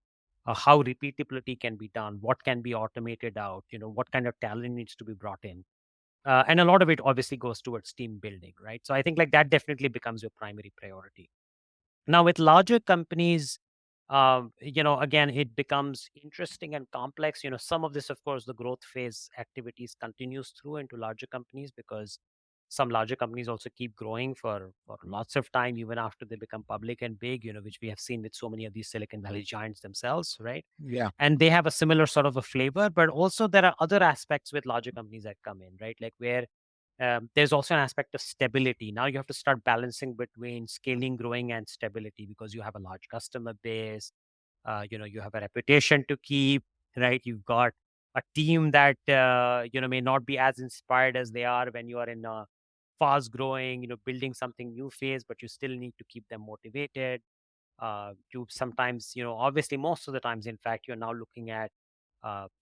How repeatability can be done? What can be automated out? What kind of talent needs to be brought in? And a lot of it obviously goes towards team building, right? So I think like that definitely becomes your primary priority. Now, with larger companies, again, it becomes interesting and complex. Some of this, of course, the growth phase activities continues through into larger companies, because some larger companies also keep growing for lots of time, even after they become public and big, which we have seen with so many of these Silicon Valley giants themselves, right? Yeah. And they have a similar sort of a flavor, but also there are other aspects with larger companies that come in, right? Like where there's also an aspect of stability. Now you have to start balancing between scaling, growing, and stability, because you have a large customer base. You have a reputation to keep, right? You've got a team that may not be as inspired as they are when you are in a fast growing, building something new phase, but you still need to keep them motivated. You sometimes, obviously most of the times, in fact, you're now looking at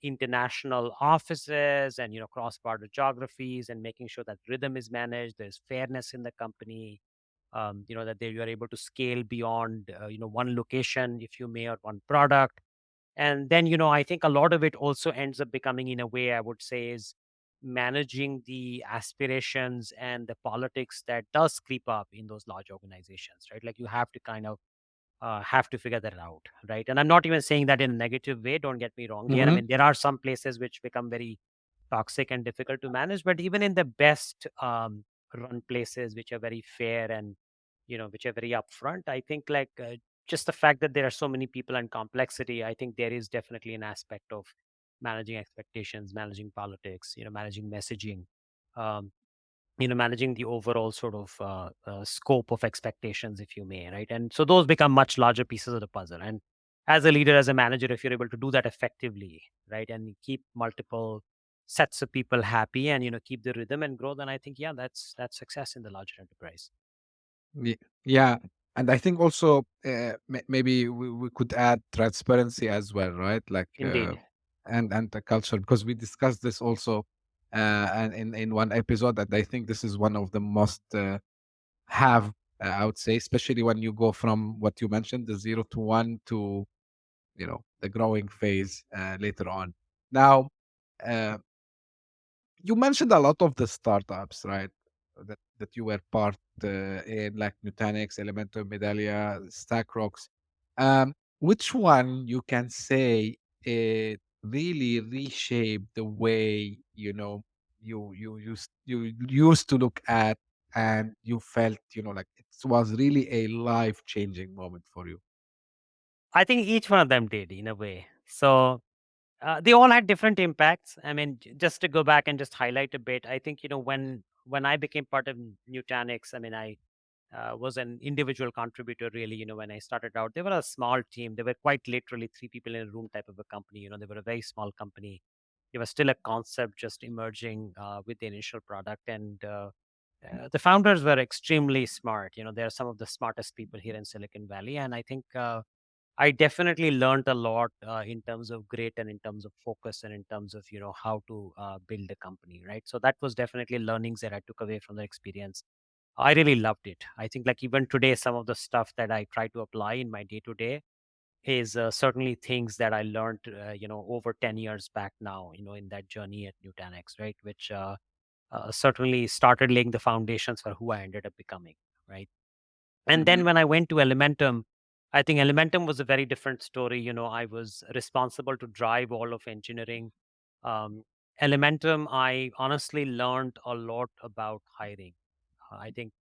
international offices and, cross-border geographies, and making sure that rhythm is managed, there's fairness in the company, that you are able to scale beyond, one location, if you may, or one product. And then, I think a lot of it also ends up becoming, in a way, I would say, is managing the aspirations and the politics that does creep up in those large organizations, right? Like you have to kind of have to figure that out, right? And I'm not even saying that in a negative way. Don't get me wrong here. I Hmm. mean, there are some places which become very toxic and difficult to manage, but even in the best run places, which are very fair and which are very upfront, I think like just the fact that there are so many people and complexity, I think there is definitely an aspect of managing expectations, managing politics, managing messaging. Um, managing the overall sort of scope of expectations, if you may, right? And so those become much larger pieces of the puzzle. And as a leader, as a manager, if you're able to do that effectively, right, and you keep multiple sets of people happy, and keep the rhythm and grow, then I think, yeah, that's success in the larger enterprise. Yeah. And I think also maybe we could add transparency as well, right? Like Indeed. and the culture, because we discussed this also and in one episode. And I think this is one of the most have I would say, especially when you go from what you mentioned, the 0 to 1 to the growing phase later on. Now, uh, you mentioned a lot of the startups, right? That you were part in, like Nutanix, Elementum, Medallia, StackRox. Which one you can say it really reshaped the way you used to look at, and you felt like it was really a life changing moment for you? I think each one of them did in a way. So they all had different impacts. I mean, just to go back and just highlight a bit, I think when I became part of Nutanix, I mean, I was an individual contributor really. When I started out, they were a small team. They were quite literally three people in a room type of a company. They were a very small company. They were still a concept just emerging with the initial product, and the founders were extremely smart. They're some of the smartest people here in Silicon Valley, and I think I definitely learned a lot in terms of grit and in terms of focus and in terms of how to build a company, right? So that was definitely learnings that I took away from the experience. I really loved it. I think like even today, some of the stuff that I try to apply in my day to day is certainly things that I learned, over 10 years back now, in that journey at Nutanix, right? Which certainly started laying the foundations for who I ended up becoming, right? And Hmm. then when I went to Elementum, I think Elementum was a very different story. I was responsible to drive all of engineering. Um, Elementum, I honestly learned a lot about hiring. I think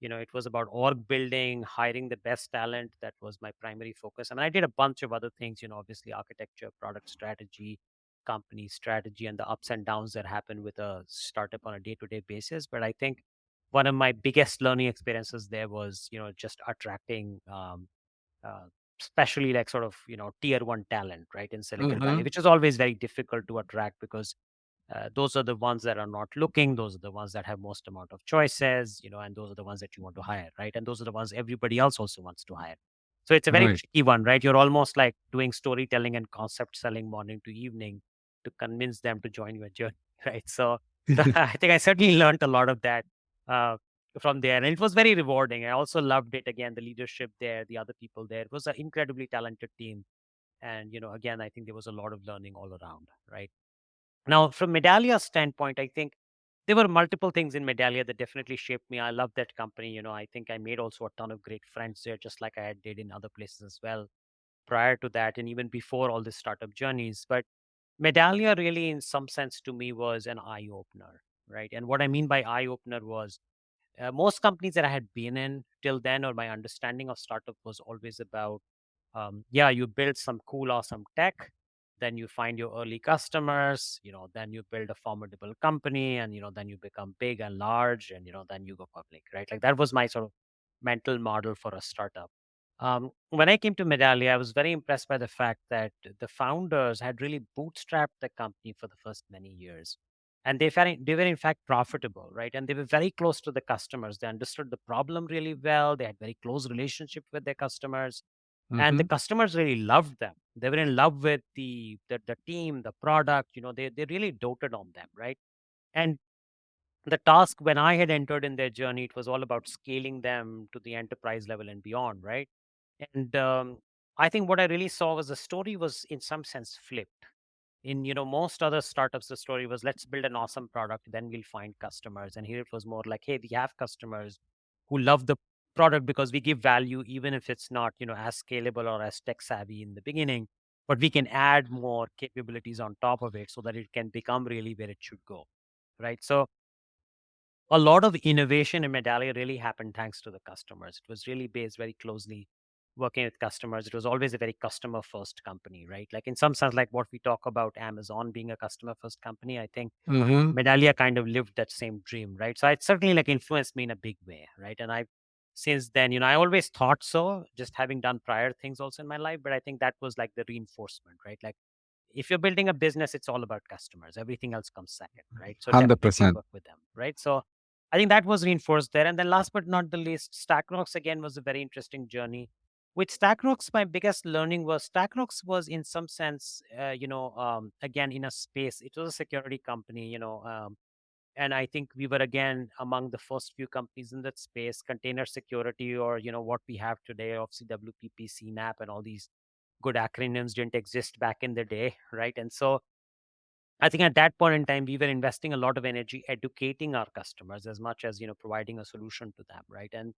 it was about org building, hiring the best talent. That was my primary focus. I mean, I did a bunch of other things, obviously architecture, product strategy, company strategy, and the ups and downs that happen with a startup on a day-to-day basis. But I think one of my biggest learning experiences there was, just attracting uh, especially like sort of, tier one talent, right, in Silicon Valley, Hmm. which is always very difficult to attract because those are the ones that are not looking. Those are the ones that have most amount of choices, and those are the ones that you want to hire, right? And those are the ones everybody else also wants to hire. So it's a very Right. tricky one, right? You're almost like doing storytelling and concept selling morning to evening to convince them to join your journey, right? So I think I certainly learned a lot of that uh, from there, and it was very rewarding. I also loved it again, the leadership there, the other people there. It was an incredibly talented team, and again, I think there was a lot of learning all around, right? Now, from Medallia's standpoint, I think there were multiple things in Medallia that definitely shaped me. I love that company. I think I made also a ton of great friends there, just like I did in other places as well prior to that, and even before all the startup journeys. But Medallia really, in some sense, to me was an eye opener, right? And what I mean by eye opener was most companies that I had been in till then, or my understanding of startup was always about, yeah, you build some cool, awesome tech, then you find your early customers, then you build a formidable company, and then you become big and large, and then you go public, right? Like that was my sort of mental model for a startup. When I came to Medallia, I was very impressed by the fact that the founders had really bootstrapped the company for the first many years, and they were in fact profitable, right? And they were very close to the customers. They understood the problem really well. They had very close relationship with their customers, and the Hmm. customers really loved them. They were in love with the team, the product. They really doted on them, right? And the task when I had entered in their journey, it was all about scaling them to the enterprise level and beyond, right? And I think what I really saw was the story was in some sense flipped. In most other startups, the story was let's build an awesome product, then we'll find customers. And here it was more like, hey, we have customers who love the product because we give value, even if it's not as scalable or as tech savvy in the beginning, but we can add more capabilities on top of it so that it can become really where it should go, right? So a lot of innovation in Medallia really happened thanks to the customers. It was really based very closely working with customers. It was always a very customer first company, right? Like in some sense, like what we talk about Amazon being a customer first company, I think Hmm. Medallia kind of lived that same dream, right? So it certainly like influenced me in a big way, right? And I've since then, I always thought so, just having done prior things also in my life, but I think that was like the reinforcement, right? Like if you're building a business, it's all about customers. Everything else comes second, right? So definitely 100%. work with them, right? So I think that was reinforced there. And then last but not the least, StackRox again was a very interesting journey. With StackRox, my biggest learning was StackRox was in some sense, again in a space. It was a security company, and I think we were again among the first few companies in that space, container security, or what we have today of CWPP, CNAP, and all these good acronyms didn't exist back in the day, right? And so I think at that point in time, we were investing a lot of energy educating our customers as much as providing a solution to them, right? And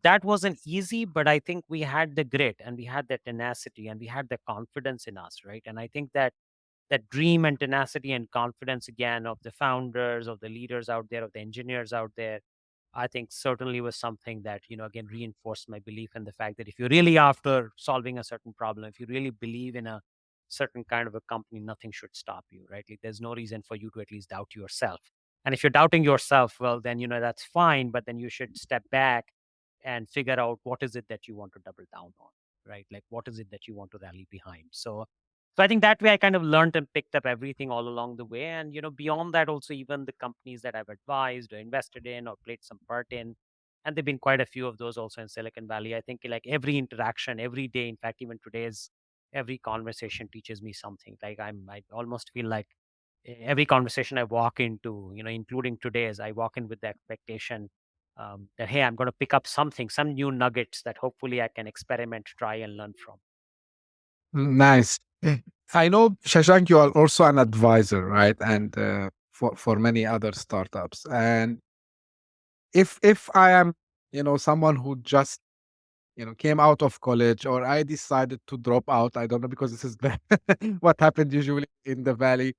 that wasn't easy, but I think we had the grit and we had the tenacity and we had the confidence in us, right? And I think that dream and tenacity and confidence again of the founders, of the leaders out there, of the engineers out there, I think certainly was something that again reinforced my belief in the fact that if you're really after solving a certain problem, if you really believe in a certain kind of a company, nothing should stop you, right? Like there's no reason for you to at least doubt yourself. And if you're doubting yourself, well, then that's fine, but then you should step back and figure out what is it that you want to double down on, right? Like what is it that you want to rally behind. So I think that way I kind of learned and picked up everything all along the way. And beyond that, also even the companies that I've advised or invested in or played some part in, and there've been quite a few of those also in Silicon Valley. I think like every interaction, every day, in fact, even today's every conversation teaches me something. Like I almost feel like every conversation I walk into, including today's, I walk in with the expectation that hey, I'm going to pick up something, some new nuggets that hopefully I can experiment, try, and learn from. Nice. I know, Shashank, you are also an advisor, right? And for many other startups. And if I am, someone who just came out of college, or I decided to drop out. I don't know, because this is what happened usually in the valley.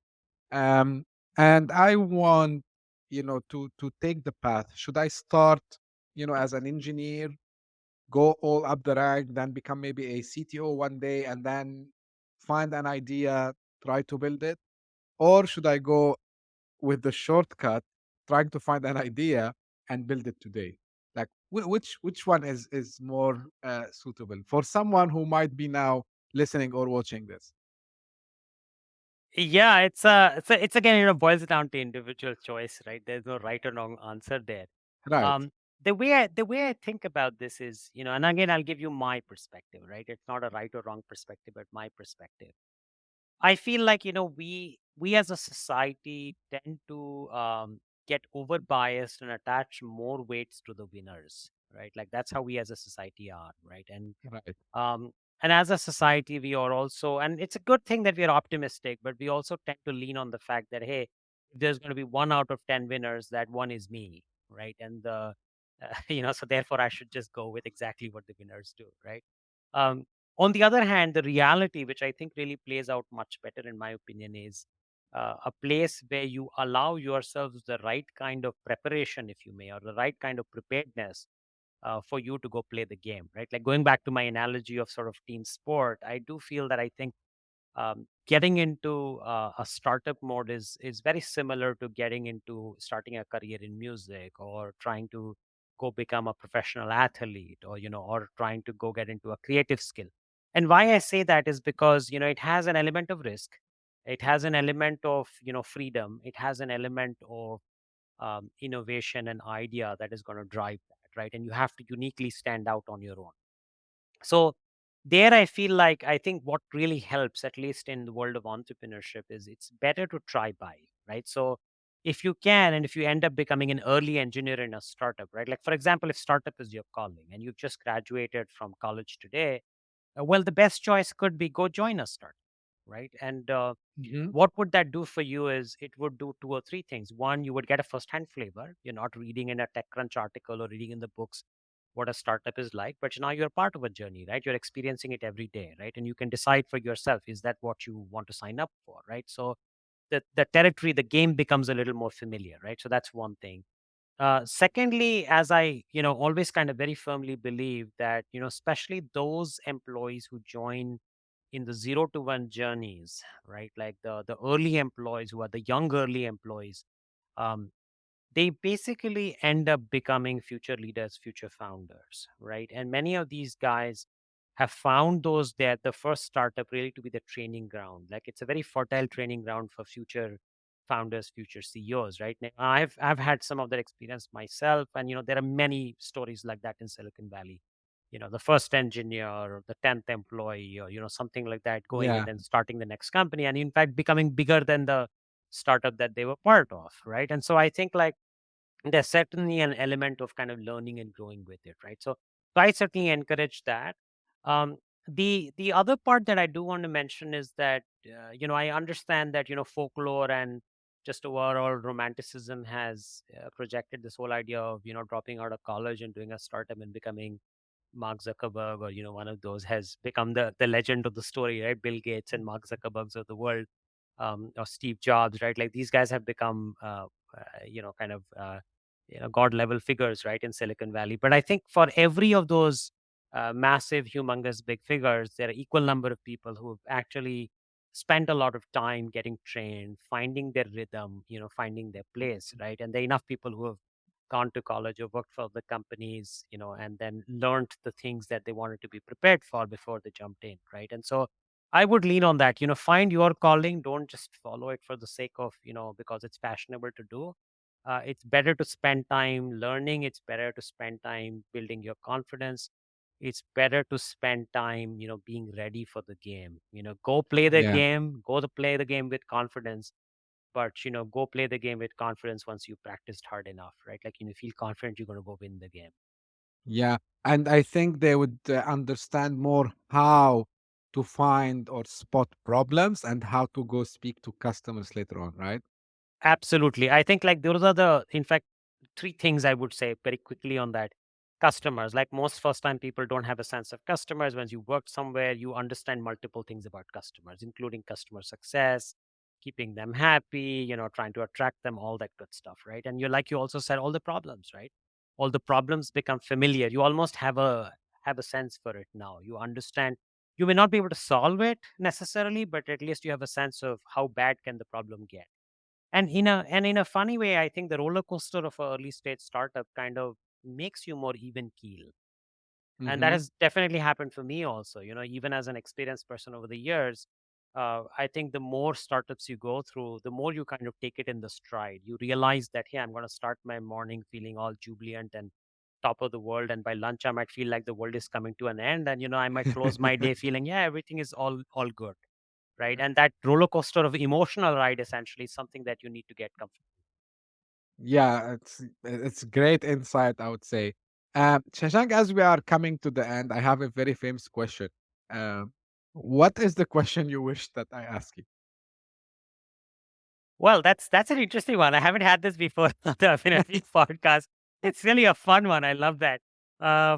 Um, and I want, to take the path. Should I start, as an engineer, go all up the rank, then become maybe a CTO one day, and then find an idea, try to build it? Or should I go with the shortcut, trying to find an idea and build it today? Like which one is more suitable for someone who might be now listening or watching this? Yeah, it's again, boils down to individual choice, right? There's no right or wrong answer there. Right. Um, the way I think about this is, and again, I'll give you my perspective, right? It's not a right or wrong perspective, but my perspective. I feel like, we as a society tend to get over biased and attach more weights to the winners, right? Like that's how we as a society are, right? Right. Um, and as a society, we are also, and it's a good thing that we are optimistic, but we also tend to lean on the fact that, hey, if there's going to be 1 out of 10 winners, that one is me, right? So therefore I should just go with exactly what the winners do, right? Um, on the other hand, the reality, which I think really plays out much better, in my opinion, is a place where you allow yourselves the right kind of preparation, if you may, or the right kind of preparedness for you to go play the game, right? Like going back to my analogy of sort of team sport, I do feel that I think getting into a startup mode is very similar to getting into starting a career in music or trying to go become a professional athlete or or trying to go get into a creative skill. And why I say that is because it has an element of risk, it has an element of freedom, it has an element of innovation and idea that is going to drive that, right? And you have to uniquely stand out on your own. So there I feel like I think what really helps, at least in the world of entrepreneurship, is it's better to try by, right? So if you can, and if you end up becoming an early engineer in a startup, right? Like for example, if startup is your calling and you've just graduated from college today, well, the best choice could be go join a startup, right? And Hmm. what would that do for you is it would do two or three things. One, you would get a first-hand flavor. You're not reading in a TechCrunch article or reading in the books what a startup is like, but now you're part of a journey, right? You're experiencing it every day, right? And you can decide for yourself, is that what you want to sign up for, right? So the territory, the game becomes a little more familiar, right? So that's one thing. Secondly, as I, always kind of very firmly believe that, especially those employees who join in the 0 to 1 journeys, right? Like the early employees who are the young early employees, um, they basically end up becoming future leaders, future founders, right? And many of these guys have found those that the first startup really to be the training ground. Like it's a very fertile training ground for future founders, future CEOs, right? Now, I've had some of that experience myself, and there are many stories like that in Silicon Valley. the first engineer or the 10th employee, or something like that, going and Yeah. then starting the next company, and in fact becoming bigger than the startup that they were part of, right? And so I think, like, there's certainly an element of kind of learning and growing with it, right? So I certainly encourage that. um the other part that I do want to mention is that, I understand that, folklore and just overall romanticism has projected this whole idea of, dropping out of college and doing a startup and becoming Mark Zuckerberg, or one of those, has become the legend of the story, right? Bill Gates and Mark Zuckerbergs of the world, or Steve Jobs, right? Like, these guys have become, kind of, god level figures, right, in Silicon Valley. But I think for every of those massive, humongous, big figures, there are equal number of people who have actually spent a lot of time getting trained, finding their rhythm, finding their place, right? And there are enough people who have gone to college or worked for the companies, and then learned the things that they wanted to be prepared for before they jumped in, right? And so I would lean on that. Find your calling. Don't just follow it for the sake of, because it's fashionable to do. It's better to spend time learning. It's better to spend time building your confidence. It's better to spend time, being ready for the game. Go play the Yeah. game. Go to play the game with confidence. But go play the game with confidence once you practiced hard enough, right? Like, feel confident you're going to go win the game. Yeah. And I think they would understand more how to find or spot problems and how to go speak to customers later on, right? Absolutely. I think, like, those are in fact, three things I would say very quickly on that. Customers, like, most first time people don't have a sense of customers. When you work somewhere, you understand multiple things about customers, including customer success, keeping them happy, trying to attract them, all that good stuff, right? And you also said, all the problems, right? All the problems become familiar. You almost have a sense for it now. You understand. You may not be able to solve it necessarily, but at least you have a sense of how bad can the problem get. And in a funny way, I think the roller coaster of an early stage startup kind of makes you more even keel. And that Mm-hmm. has definitely happened for me also. Even as an experienced person over the years, I think the more startups you go through, the more you kind of take it in the stride. You realize that, hey, I'm going to start my morning feeling all jubilant and top of the world, and by lunch I might feel like the world is coming to an end, and I might close my day feeling, yeah, everything is all good, right? And that roller coaster of emotional ride essentially is something that you need to get comfortable. Yeah, it's great insight, I would say. Shashank, as we are coming to the end, I have a very famous question. Um, what is the question you wish that I ask you? Well, that's an interesting one. I haven't had this before on the Affinity podcast. It's really a fun one. I love that. Uh,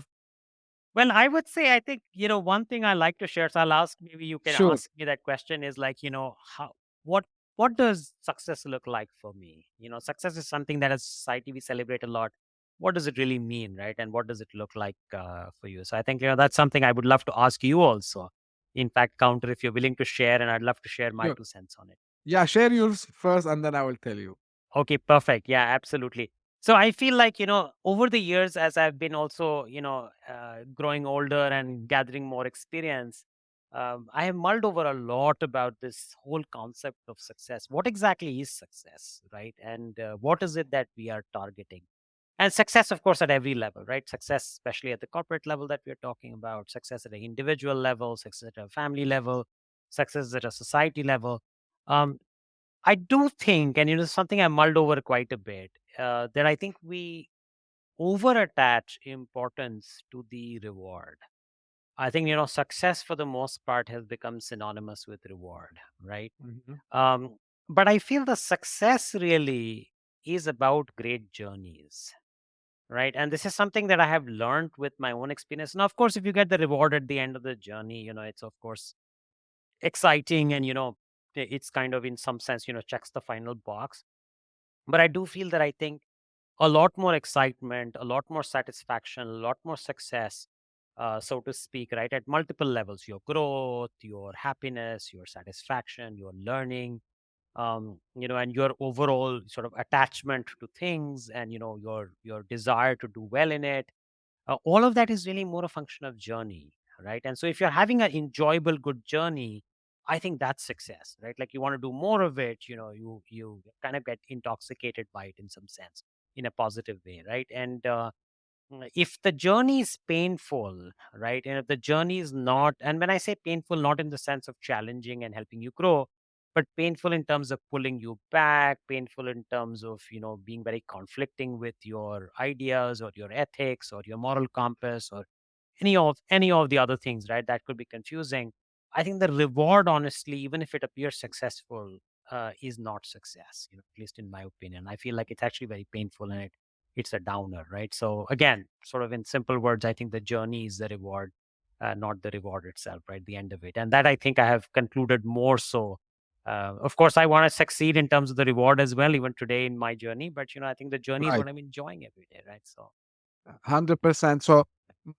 well, I would say, I think, one thing I like to share. So I'll ask, maybe you can Sure. ask me that question, is like, how what what does success look like for me? Success is something that as society we celebrate a lot. What does it really mean, right? And what does it look like for you? So I think, that's something I would love to ask you also. In fact, counter, if you're willing to share, and I'd love to share my Sure. 2 cents on it. Yeah, share yours first, and then I will tell you. Okay, perfect. Yeah, absolutely. So I feel like, over the years, as I've been also, growing older and gathering more experience, I have mulled over a lot about this whole concept of success. What exactly is success, right? And what is it that we are targeting? And success, of course, at every level, right? Success, especially at the corporate level that we're talking about, success at an individual level, success at a family level, success at a society level. Um, I do think, and something I mulled over quite a bit, that I think we over attach importance to the reward. I think, success for the most part has become synonymous with reward, right? Mhm. Um, but I feel the success really is about great journeys, right? And this is something that I have learned with my own experience. Now, of course, if you get the reward at the end of the journey, it's of course exciting, and it's kind of, in some sense, checks the final box. But I do feel that, I think, a lot more excitement, a lot more satisfaction, a lot more success, so to speak, right, at multiple levels: your growth, your happiness, your satisfaction, your learning, and your overall sort of attachment to things, and your desire to do well in it. All of that is really more a function of journey, right? And so if you're having an enjoyable, good journey, I think that's success, right? Like, you want to do more of it, you kind of get intoxicated by it in some sense, in a positive way, right? And if the journey is painful, right? And if the journey is not, and when I say painful, not in the sense of challenging and helping you grow, but painful in terms of pulling you back, painful in terms of, being very conflicting with your ideas or your ethics or your moral compass or any of the other things, right? That could be confusing. I think the reward, honestly, even if it appears successful, is not success, at least in my opinion. I feel like it's actually very painful, and it's a downer, right? So again, sort of in simple words, I think the journey is the reward, not the reward itself, right? The end of it. And that, I think, I have concluded more so. Of course, I want to succeed in terms of the reward as well, even today in my journey. But I think the journey is Right. what I'm enjoying every day, right? So 100%. So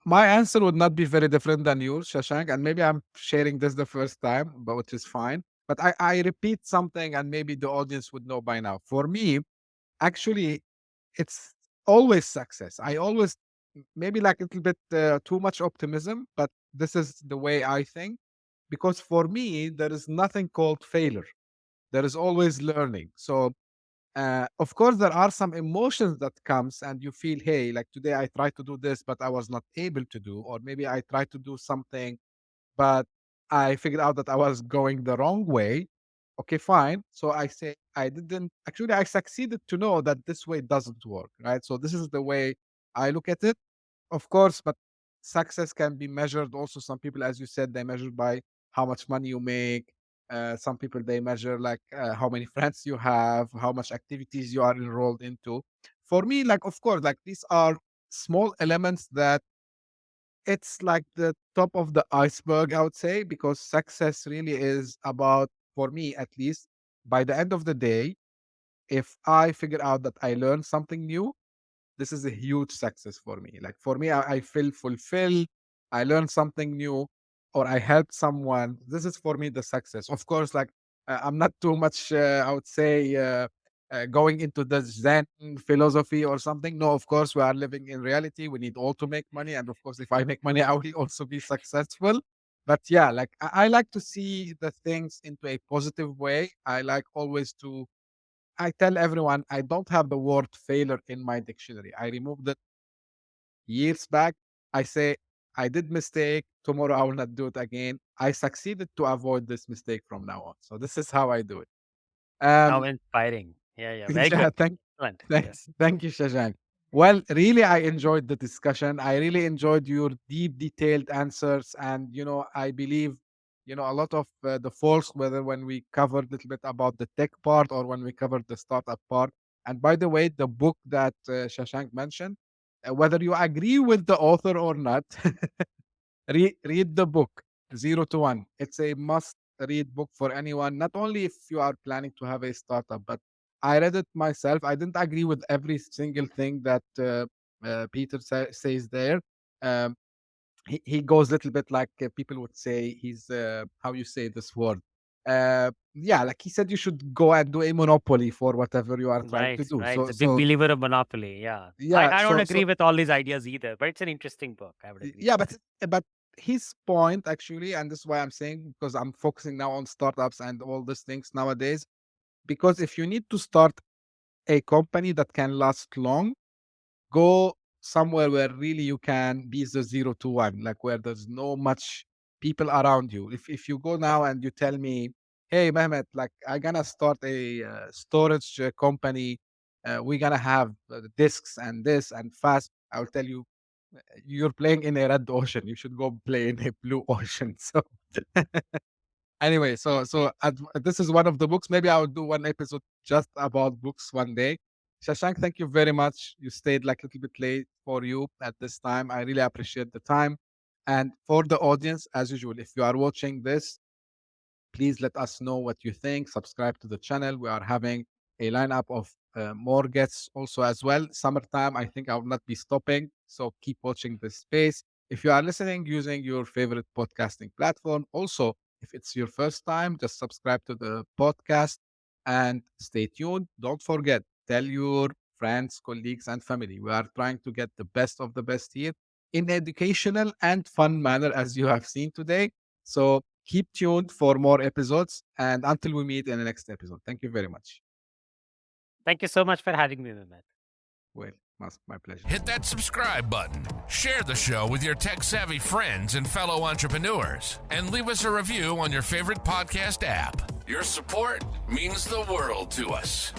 my answer would not be very different than yours, Shashank, and maybe I'm sharing this the first time, but which is fine. But I repeat something, and maybe the audience would know by now. For me, actually, it's always success. I always maybe like a little bit too much optimism, but this is the way I think. Because for me, there is nothing called failure. There is always learning. So of course there are some emotions that comes and you feel, hey, like today I tried to do this but I was not able to do, or maybe I tried to do something but I figured out that I was going the wrong way. Okay, fine. So I say I didn't actually, I succeeded to know that this way doesn't work, right? So this is the way I look at it. Of course, but success can be measured also. Some people, as you said, they measure by how much money you make. Some people they measure like how many friends you have, how much activities you are enrolled into. For me, like of course, like these are small elements that it's like the top of the iceberg, I would say, because success really is about, for me at least, by the end of the day, if I figure out that I learned something new, this is a huge success for me. Like for me, I feel fulfilled. I learned something new, or I helped someone. This is for me the success. Of course, like I'm not too much. I would say going into the Zen philosophy or something. No, of course we are living in reality. We need all to make money, and of course, if I make money, I will also be successful. But yeah, like I like to see the things into a positive way. I like always to I tell everyone I don't have the word failure in my dictionary. I removed it years back. I say I did mistake. Tomorrow I will not do it again. I succeeded to avoid this mistake from now on. So this is how I do it. how Um, inspiring. Yeah, yeah. Very yeah, good. Excellent. Yes. thank you, Shashank. Well, really, I enjoyed the discussion. I really enjoyed your deep, detailed answers, and I believe, a lot of the folks, whether when we covered a little bit about the tech part or when we covered the startup part. And by the way, the book that Shashank mentioned, whether you agree with the author or not, read the book, 0 to 1. It's a must read book for anyone, not only if you are planning to have a startup, but I read it myself. I didn't agree with every single thing that Peter says there. Um, he goes a little bit like people would say he's, how you say this word? Yeah, like he said, you should go and do a monopoly for whatever you are trying Right, to do. right. So, The big so believer of monopoly. Yeah. I, yeah, I don't so agree with all these ideas either, but it's an interesting book. I would agree. Yeah, but his point actually, and this is why I'm saying, because I'm focusing now on startups and all these things nowadays. Because if you need to start a company that can last long, go somewhere where really you can be the 0 to 1, like where there's no much people around you. If you go now and you tell me, hey Mehmet, like I gonna start a storage company, we're gonna have disks and this and fast, I'll tell you, you're playing in a red ocean. You should go play in a blue ocean. So anyway, this is one of the books. Maybe I'll do one episode just about books one day. Shashank, thank you very much. You stayed like a little bit late for you at this time. I really appreciate the time. And for the audience, as usual, if you are watching this, please let us know what you think. Subscribe to the channel. We are having a lineup of more guests also as well. Summertime, I think I will not be stopping. So keep watching this space. If you are listening using your favorite podcasting platform, also, if it's your first time, just subscribe to the podcast and stay tuned. Don't forget, tell your friends, colleagues, and family. We are trying to get the best of the best here in educational and fun manner, as you have seen today. So keep tuned for more episodes. And until we meet in the next episode, thank you very much. Thank you so much for having me, Mehmet. Well. My pleasure. Hit that subscribe button, share the show with your tech-savvy friends and fellow entrepreneurs, and leave us a review on your favorite podcast app. Your support means the world to us.